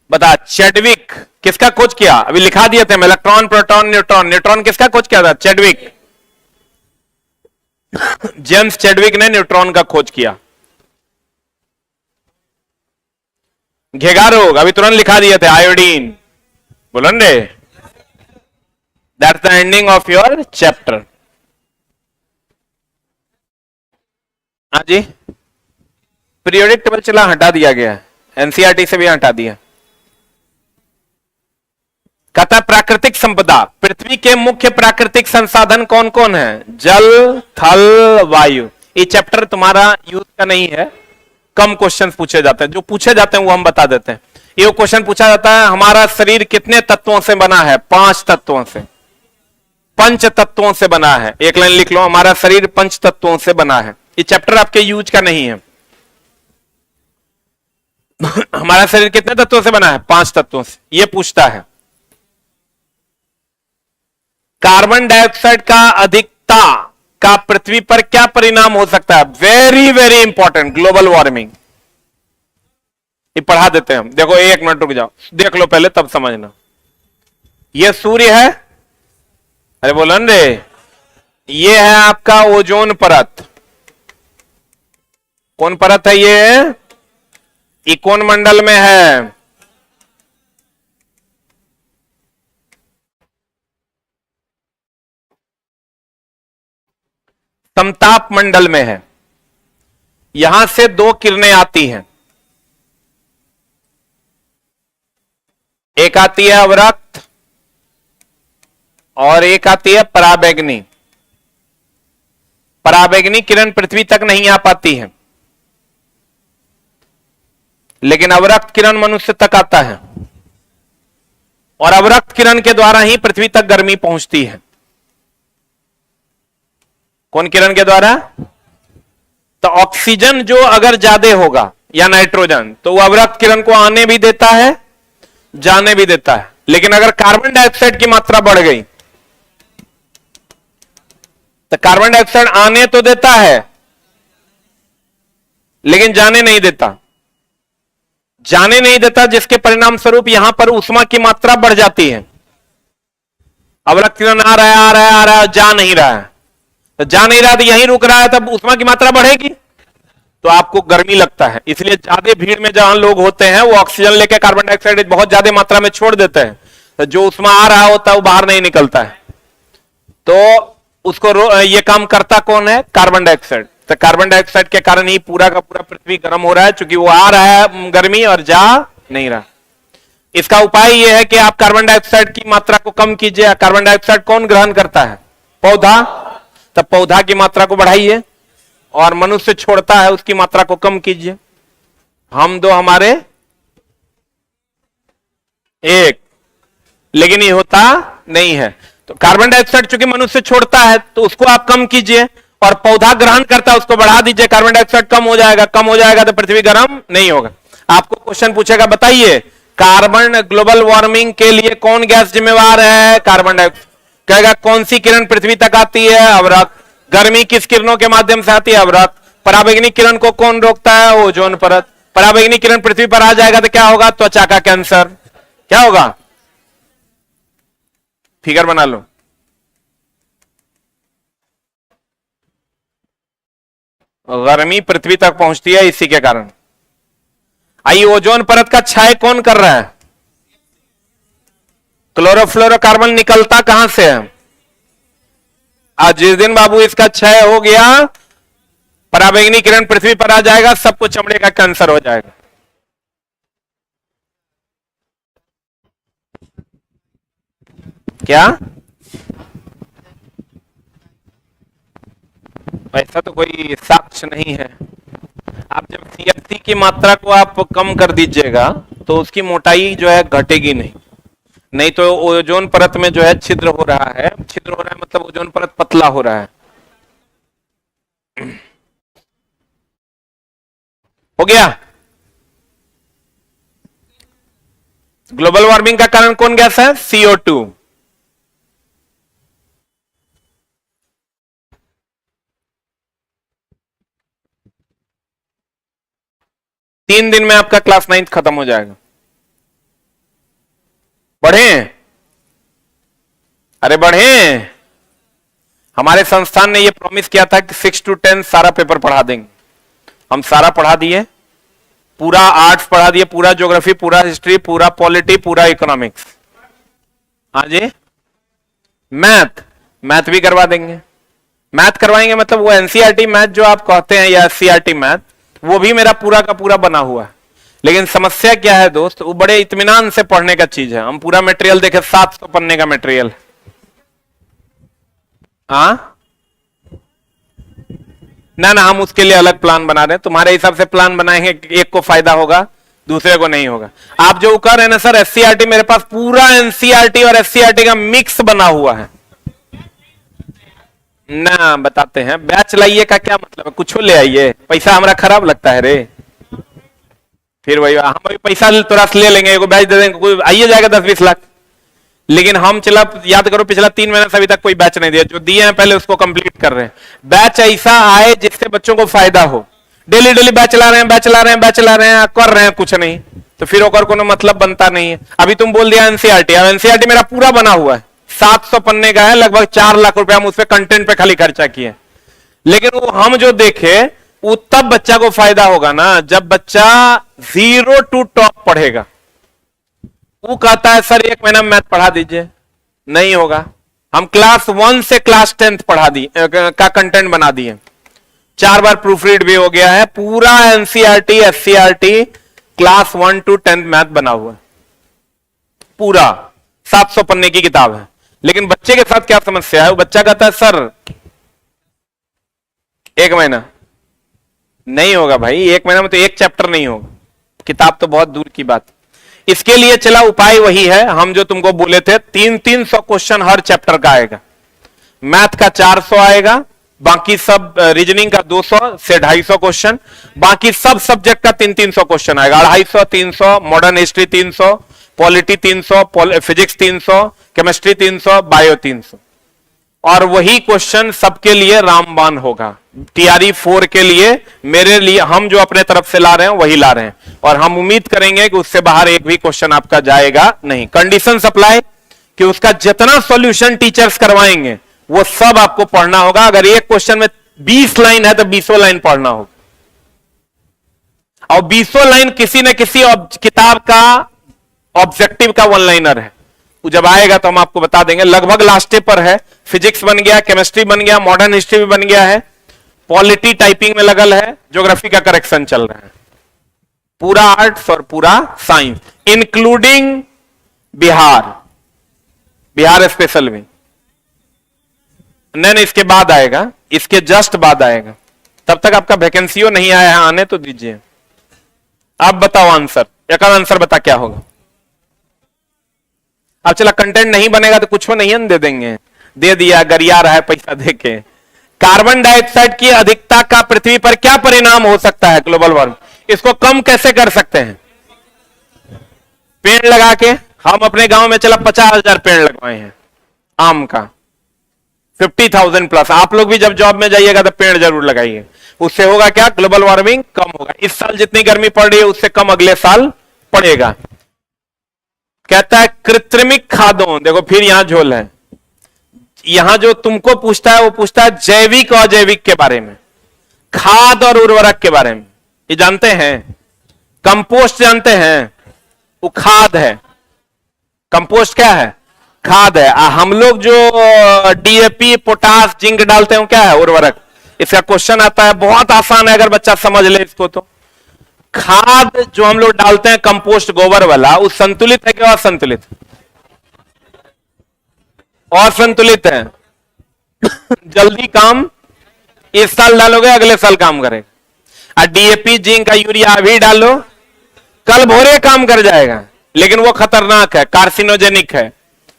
बता, चैडविक किसका खोज किया? अभी लिखा दिए थे, इलेक्ट्रॉन, प्रोटॉन, न्यूट्रॉन। न्यूट्रॉन किसका खोज किया था? चैडविक। जेम्स चैडविक ने न्यूट्रॉन का खोज किया। घेगारोग अभी तुरंत लिखा दिए थे, आयोडीन। बोलन रे, that's the ending of your chapter. हाँ जी, पीरियोडिक टेबल चला हटा दिया गया, एनसीईआरटी से भी हटा दिया। कहता प्राकृतिक संपदा, पृथ्वी के मुख्य प्राकृतिक संसाधन कौन कौन है? जल, थल, वायु। ये चैप्टर तुम्हारा यूज का नहीं है, कम क्वेश्चन पूछे जाते हैं, जो पूछे जाते हैं वो हम बता देते हैं। ये क्वेश्चन पूछा जाता है, हमारा शरीर कितने तत्वों से बना है? 5 तत्वों से, पंच तत्वों से बना है। एक लाइन लिख लो, हमारा शरीर 5 तत्वों से बना है। ये चैप्टर आपके यूज का नहीं है। हमारा शरीर कितने तत्वों से बना है? 5 तत्वों से, ये पूछता है। कार्बन डाइऑक्साइड का अधिकता का पृथ्वी पर क्या परिणाम हो सकता है? Very very important, global warming. ये पढ़ा देते हैं हम। देखो, एक मिनट रुक जाओ, देख लो पहले तब समझना। ये सूर्य है, अरे बोलो रे, ये है आपका ओजोन परत। कौन परत है ये कौन मंडल में है? समताप मंडल में है। यहां से 2 किरणें आती हैं, एक आती है अवरक्त और एक आती है पराबैंगनी। पराबैंगनी किरण पृथ्वी तक नहीं आ पाती है, लेकिन अवरक्त किरण मनुष्य तक आता है, और अवरक्त किरण के द्वारा ही पृथ्वी तक गर्मी पहुंचती है। कौन किरण के द्वारा? तो ऑक्सीजन जो अगर ज्यादा होगा या नाइट्रोजन, तो वो अवरक्त किरण को आने भी देता है, जाने भी देता है। लेकिन अगर कार्बन डाइऑक्साइड की मात्रा बढ़ गई तो कार्बन डाइऑक्साइड आने तो देता है लेकिन जाने नहीं देता। जाने नहीं देता, जिसके परिणाम स्वरूप यहां पर ऊष्मा की मात्रा बढ़ जाती है। अवरक्त किरण आ रहा है, आ रहा है, आ रहा है, जा नहीं रहा है, तो जा नहीं रहा तो यहीं रुक रहा है, तब ऊष्मा की मात्रा बढ़ेगी तो आपको गर्मी लगता है। इसलिए ज्यादा भीड़ में जहां लोग होते हैं वो ऑक्सीजन लेकर कार्बन डाइऑक्साइड बहुत ज्यादा मात्रा में छोड़ देते हैं, तो जो ऊष्मा आ रहा होता है वो बाहर नहीं निकलता है। तो उसको ये काम करता कौन है? Carbon dioxide. तो कार्बन डाइऑक्साइड के कारण ही पूरा का पूरा पृथ्वी गर्म हो रहा है, क्योंकि वो आ रहा है गर्मी और जा नहीं रहा। इसका उपाय यह है कि आप कार्बन डाइऑक्साइड की मात्रा को कम कीजिए। कार्बन डाइऑक्साइड कौन ग्रहण करता है? पौधा। तब पौधा की मात्रा को बढ़ाइए और मनुष्य छोड़ता है उसकी मात्रा को कम कीजिए। हम दो हमारे एक, लेकिन ये होता नहीं है। तो कार्बन डाइऑक्साइड चूंकि मनुष्य छोड़ता है तो उसको आप कम कीजिए और पौधा ग्रहण करता है उसको बढ़ा दीजिए। कार्बन डाइऑक्साइड कम हो जाएगा तो पृथ्वी गर्म नहीं होगा। आपको क्वेश्चन पूछेगा, बताइए कार्बन ग्लोबल वार्मिंग के लिए कौन गैस जिम्मेवार है? Carbon dioxide. कहेगा कौन सी किरण पृथ्वी तक आती है? अवरक्त। गर्मी किस किरणों के माध्यम से आती है? अवरक्त। पराबैंगनी किरण को कौन रोकता है? ओजोन परत। पराबैंगनी किरण पृथ्वी पर आ जाएगा तो क्या होगा? त्वचा का कैंसर। क्या होगा? फिगर बना लो। गर्मी पृथ्वी तक पहुंचती है इसी के कारण। आइए, ओजोन परत का क्षय कौन कर रहा है? क्लोरोफ्लोरोकार्बन निकलता कहां से है? आज जिस दिन बाबू इसका क्षय हो गया, पराबैंगनी किरण पृथ्वी पर आ जाएगा, सबको चमड़े का कैंसर हो जाएगा। क्या? ऐसा तो कोई साक्ष्य नहीं है। आप जब CFC की मात्रा को आप कम कर दीजिएगा तो उसकी मोटाई जो है घटेगी नहीं तो ओजोन परत में जो है छिद्र हो रहा है। छिद्र हो रहा है मतलब ओजोन परत पतला हो रहा है। हो गया? ग्लोबल वार्मिंग का कारण कौन गैस है? CO2। तीन दिन में आपका क्लास 9 खत्म हो जाएगा। बढ़े? अरे बढ़े। हमारे संस्थान ने यह प्रॉमिस किया था कि 6 to 10 सारा पेपर पढ़ा देंगे। हम सारा पढ़ा दिए, पूरा आर्ट्स पढ़ा दिए, पूरा ज्योग्राफी, पूरा हिस्ट्री, पूरा पॉलिटी, पूरा इकोनॉमिक्स। हाँ जी, मैथ भी करवा देंगे। मैथ करवाएंगे मतलब वो एनसीईआरटी मैथ जो आप कहते हैं या एससीईआरटी मैथ, वो भी मेरा पूरा का पूरा बना हुआ है। लेकिन समस्या क्या है दोस्त, वो बड़े इत्मीनान से पढ़ने का चीज है। हम पूरा मटेरियल देखे, 700 पन्ने का मटेरियल। हाँ ना, हम उसके लिए अलग प्लान बना रहे हैं। तुम्हारे हिसाब से प्लान बनाएंगे, एक को फायदा होगा दूसरे को नहीं होगा। आप जो कर रहे हैं ना सर एससीईआरटी, मेरे पास पूरा एनसीईआरटी और एससीईआरटी का मिक्स बना हुआ है ना। बताते हैं, बैच लाइए का क्या मतलब है? कुछ ले आइए, पैसा हमारा खराब लगता है रे। फिर वही हम अभी पैसा तुरंत ले लेंगे, एगो बैच दे देंगे, आइए जाएगा 10-20 लाख। लेकिन हम चला याद करो पिछला 3 महीना से अभी तक कोई बैच नहीं दिया। जो दिए हैं पहले उसको कंप्लीट कर रहे हैं। बैच ऐसा आए जिससे बच्चों को फायदा हो। डेली बैच ला रहे हैं, कर रहे हैं कुछ नहीं, तो फिर ओकर कोनो मतलब बनता नहीं है। अभी तुम बोल दिया एनसीईआरटी, अब एनसीईआरटी मेरा पूरा बना हुआ है, 700 पन्ने का है, लगभग 4 लाख रुपया हम उसपे कंटेंट पे खाली खर्चा किए। लेकिन वो हम जो देखे वो तब बच्चा को फायदा होगा ना जब बच्चा 0 to टॉप पढ़ेगा। वो कहता है सर 1 महीना मैथ पढ़ा दीजिए, नहीं होगा। हम क्लास 1 से क्लास 10th पढ़ा दिए का कंटेंट बना दिए। 4 बार प्रूफ रीड भी हो गया है। पूरा NCERT SCERT class 1 to 10th math बना हुआ है, पूरा 700 पन्ने की किताब है। लेकिन बच्चे के साथ क्या समस्या है? वो बच्चा कहता है सर 1 महीना नहीं होगा भाई, 1 महीना में तो 1 चैप्टर नहीं होगा, किताब तो बहुत दूर की बात। इसके लिए चला उपाय वही है, हम जो तुमको बोले थे, 300 क्वेश्चन हर चैप्टर का आएगा। मैथ का 400 आएगा, बाकी सब रीजनिंग का 200 से 250 क्वेश्चन, बाकी सब सब्जेक्ट का 300 क्वेश्चन आएगा। 250, 300, modern history 300, polity 300, physics 300, chemistry 300, bio 300। और वही क्वेश्चन सबके लिए रामबाण होगा। टीआरई 4 के लिए, मेरे लिए, हम जो अपने तरफ से ला रहे हैं वही ला रहे हैं, और हम उम्मीद करेंगे कि उससे बाहर एक भी क्वेश्चन आपका जाएगा नहीं। कंडीशन अप्लाई कि उसका जितना सॉल्यूशन टीचर्स करवाएंगे वो सब आपको पढ़ना होगा। अगर एक क्वेश्चन में 20 लाइन है तो 20 लाइन पढ़ना होगा, और 20 लाइन किसी न किसी किताब का ऑब्जेक्टिव का 1 लाइनर है। वो जब आएगा तो हम आपको बता देंगे। लगभग लास्ट पर है, फिजिक्स बन गया, केमिस्ट्री बन गया, मॉडर्न हिस्ट्री भी बन गया है, पॉलिटी टाइपिंग में लगल है, ज्योग्राफी का करेक्शन चल रहा है, पूरा आर्ट्स और पूरा science. Including Bihar, Bihar special में नहीं, इसके बाद आएगा, इसके जस्ट बाद आएगा। तब तक आपका वैकेंसीओ नहीं आया है, आने तो दीजिए। आप बताओ आंसर, एक आंसर बता क्या होगा। अब चला कंटेंट नहीं बनेगा तो कुछ नहीं हम दे देंगे, दे दिया, गरिया रहा है पैसा देके। कार्बन डाइऑक्साइड की अधिकता का पृथ्वी पर क्या परिणाम हो सकता है ग्लोबल वार्मिंग, इसको कम कैसे कर सकते हैं? पेड़ लगा के। हम अपने गांव में चला 50,000 पेड़ लगवाए हैं आम का, 50,000 प्लस। आप लोग भी जब जॉब में जाइएगा तो पेड़ जरूर लगाइए। उससे होगा क्या? ग्लोबल वार्मिंग कम होगा। इस साल जितनी गर्मी पड़ रही है उससे कम अगले साल पड़ेगा। कहता है कृत्रिमिक खादों, देखो फिर यहां झोल है। यहां जो तुमको पूछता है वो पूछता है जैविक और अजैविक के बारे में, खाद और उर्वरक के बारे में। ये जानते हैं? कंपोस्ट जानते हैं? वो खाद है। कंपोस्ट क्या है? खाद है। हम लोग जो डीएपी, पोटास, जिंक डालते हैं क्या है? उर्वरक। इसका क्वेश्चन आता है, बहुत आसान है अगर बच्चा समझ ले इसको। तो खाद जो हम लोग डालते हैं कंपोस्ट गोबर वाला, वो संतुलित है क्या असंतुलित? असंतुलित है। जल्दी काम इस साल डालोगे अगले साल काम करेगा। और डीएपी, जिंक का यूरिया अभी डालो, कल भोरे काम कर जाएगा, लेकिन वो खतरनाक है, कार्सिनोजेनिक है,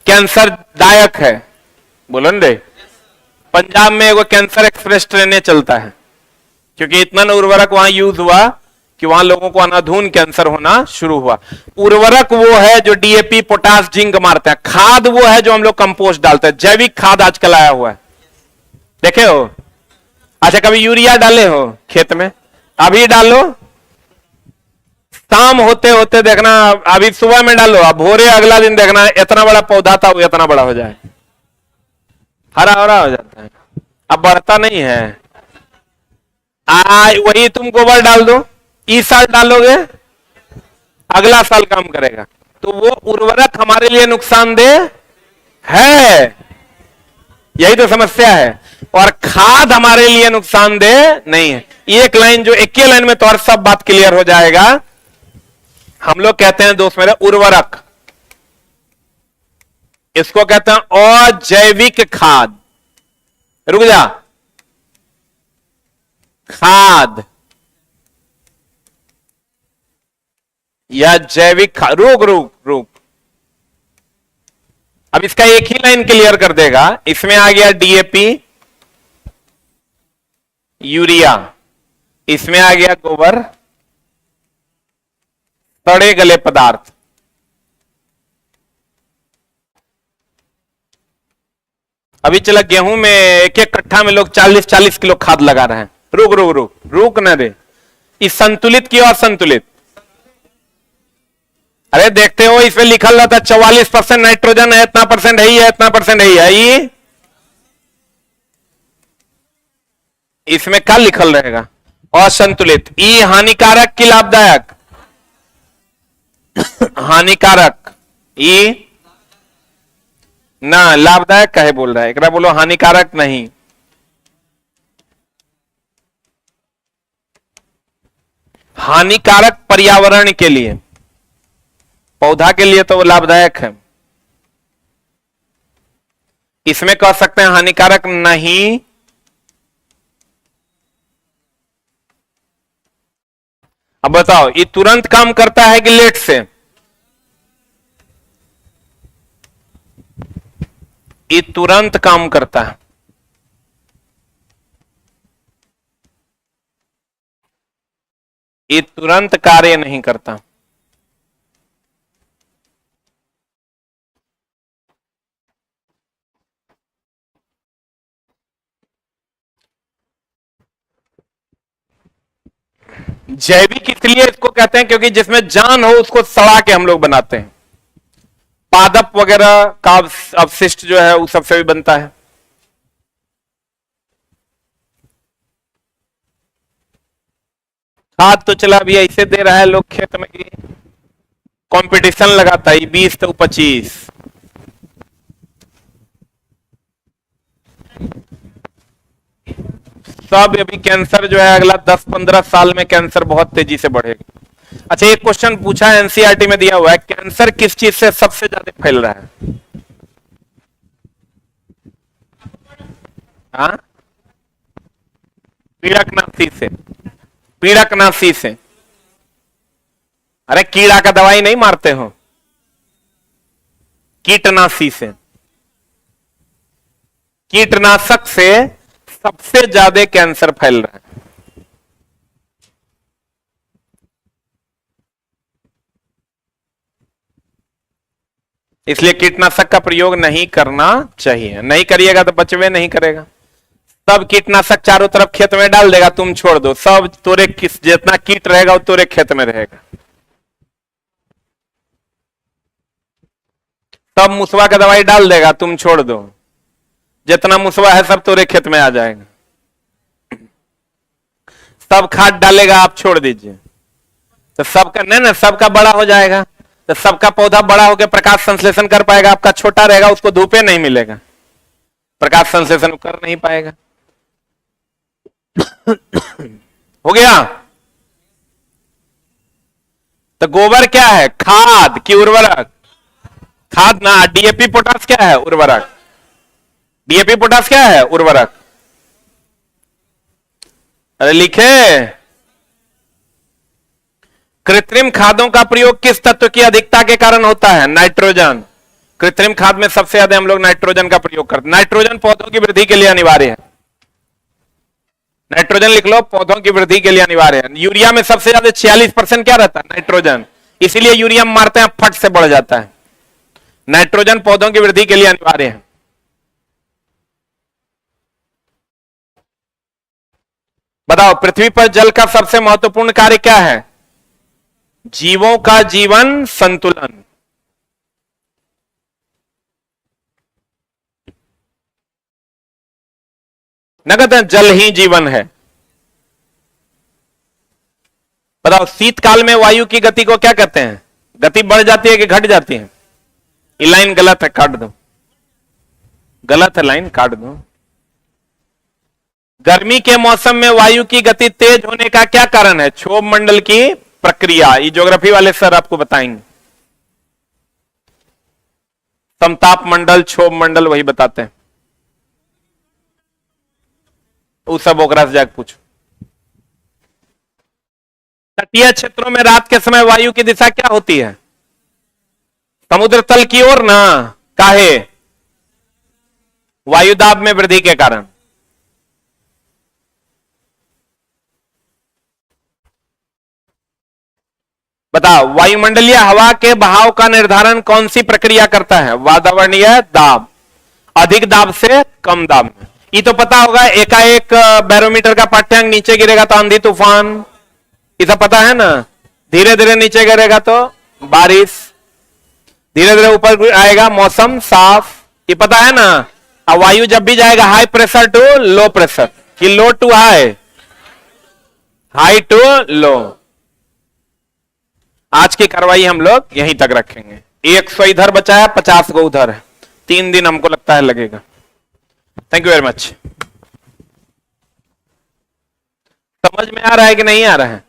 कैंसर दायक है। बोलो न रे, पंजाब में वो कैंसर एक्सप्रेस ट्रेनें चलता है, क्योंकि इतना उर्वरक वहां यूज हुआ कि वहां लोगों को अनाधून कैंसर होना शुरू हुआ। उर्वरक वो है जो डीएपी, पोटास, जिंक मारते हैं। खाद वो है जो हम लोग कंपोस्ट डालते हैं। जैविक खाद आजकल आया हुआ है, देखे हो? अच्छा, कभी यूरिया डाले हो खेत में? अभी डालो, शाम होते होते देखना, अभी सुबह में डालो, अब भोरे अगला दिन देखना इतना बड़ा पौधा था वो इतना बड़ा हो जाए, हरा हरा हो जाता है। अब बढ़ता नहीं है। वही तुम गोबर डाल दो, इस साल डालोगे अगला साल काम करेगा। तो वो उर्वरक हमारे लिए नुकसानदेह है, यही तो समस्या है। और खाद हमारे लिए नुकसानदेह नहीं है। एक लाइन जो एक ही लाइन में तो और सब बात क्लियर हो जाएगा। हम लोग कहते हैं दोस्त मेरे उर्वरक, इसको कहते हैं अजैविक खाद। रुक जा, खाद या जैविक खाद। रुक रुक रुक, अब इसका एक ही लाइन क्लियर कर देगा। इसमें आ गया डीएपी, यूरिया, इसमें आ गया गोबर, सड़े गले पदार्थ। अभी चला गेहूं में एक एक कट्ठा में लोग 40-40 किलो खाद लगा रहे हैं। रुक रुक रुक रुक न रे, इस संतुलित की असंतुलित? अरे देखते हो इसमें लिखल रहता है 44% नाइट्रोजन है, इतना परसेंट है ही है, इतना परसेंट है ही है। ये इसमें क्या लिखल रहेगा? असंतुलित। ई हानिकारक की लाभदायक? हानिकारक। ई ना लाभदायक कहे बोल रहा है, एक बोलो हानिकारक नहीं। हानिकारक पर्यावरण के लिए, पौधा के लिए तो वो लाभदायक है। इसमें कह सकते हैं हानिकारक नहीं। अब बताओ, ये तुरंत काम करता है कि लेट से? ये तुरंत काम करता है। ये तुरंत कार्य नहीं करता। जैविक इसलिए इसको कहते हैं क्योंकि जिसमें जान हो उसको सड़ा के हम लोग बनाते हैं। पादप वगैरह का अवशिष्ट जो है वो सबसे भी बनता है। खाद तो चला अभी ऐसे दे रहा है लोग खेत में की कंपटीशन लगाता है, 20 तो 25। सब अभी कैंसर जो है अगला 10-15 साल में कैंसर बहुत तेजी से बढ़ेगा। अच्छा, एक क्वेश्चन पूछा है एनसीईआरटी में दिया हुआ है, कैंसर किस चीज से सबसे ज्यादा फैल रहा है? हाँ, पीड़कनाशी से। पीड़कनाशी से। अरे कीड़ा का दवाई नहीं मारते हो, कीटनाशी से। कीटनाशक से सबसे ज्यादा कैंसर फैल रहा है। इसलिए कीटनाशक का प्रयोग नहीं करना चाहिए। नहीं करिएगा तो बचवे नहीं करेगा। सब कीटनाशक चारों तरफ खेत में डाल देगा, तुम छोड़ दो, सब तोरे जितना कीट रहेगा वो तोरे खेत में रहेगा। सब मुसवा का दवाई डाल देगा, तुम छोड़ दो, जितना मुसवा है सब तोरे खेत में आ जाएगा। सब खाद डालेगा, आप छोड़ दीजिए, तो सबका नहीं ना, सबका बड़ा हो जाएगा, तो सबका पौधा बड़ा होकर प्रकाश संश्लेषण कर पाएगा। आपका छोटा रहेगा, उसको धूपे नहीं मिलेगा, प्रकाश संश्लेषण कर नहीं पाएगा। हो गया? तो गोबर क्या है? खाद की उर्वरक? खाद ना। डीएपी पोटास क्या है? उर्वरक। डीएपी पोटास क्या है? उर्वरक। अरे लिखे, कृत्रिम खादों का प्रयोग किस तत्व की अधिकता के कारण होता है? नाइट्रोजन। कृत्रिम खाद में सबसे ज्यादा हम लोग नाइट्रोजन का प्रयोग करते हैं। नाइट्रोजन पौधों की वृद्धि के लिए अनिवार्य है। नाइट्रोजन लिख लो, पौधों की वृद्धि के लिए अनिवार्य है। यूरिया में सबसे ज्यादा 46% क्या रहता है? नाइट्रोजन। इसीलिए यूरिया मारते हैं, फट से बढ़ जाता है। नाइट्रोजन पौधों की वृद्धि के लिए अनिवार्य है। बताओ, पृथ्वी पर जल का सबसे महत्वपूर्ण कार्य क्या है? जीवों का जीवन संतुलन। न कहते हैं जल ही जीवन है। बताओ, शीतकाल में वायु की गति को क्या कहते हैं? गति बढ़ जाती है कि घट जाती है? ये लाइन गलत है, काट दो। गलत है, लाइन काट दो। गर्मी के मौसम में वायु की गति तेज होने का क्या कारण है? क्षोभ मंडल की प्रक्रिया। ये ज्योग्राफी वाले सर आपको बताएंगे। समताप मंडल, क्षोभ मंडल वही बताते हैं। उस सब ओकरा से जाकर पूछो। तटीय क्षेत्रों में रात के समय वायु की दिशा क्या होती है? समुद्र तल की ओर ना। काहे? वायुदाब में वृद्धि के कारण। बताओ, वायुमंडलीय हवा के बहाव का निर्धारण कौन सी प्रक्रिया करता है? वातावरणीय दाब। अधिक दाब से कम दाब में। ये तो पता होगा, एकाएक बैरोमीटर का पाठ्यांक नीचे गिरेगा तो आंधी तूफान, ये सब पता है ना। धीरे धीरे नीचे गिरेगा तो बारिश, धीरे धीरे ऊपर आएगा मौसम साफ, ये पता है ना। अब वायु जब भी जाएगा high pressure to low pressure, कि low to high, high to low. आज की कार्रवाई हम लोग यहीं तक रखेंगे। 100 इधर बचा है, 50 को उधर है। 3 दिन हमको लगता है लगेगा। Thank you very much. समझ में आ रहा है कि नहीं आ रहा है?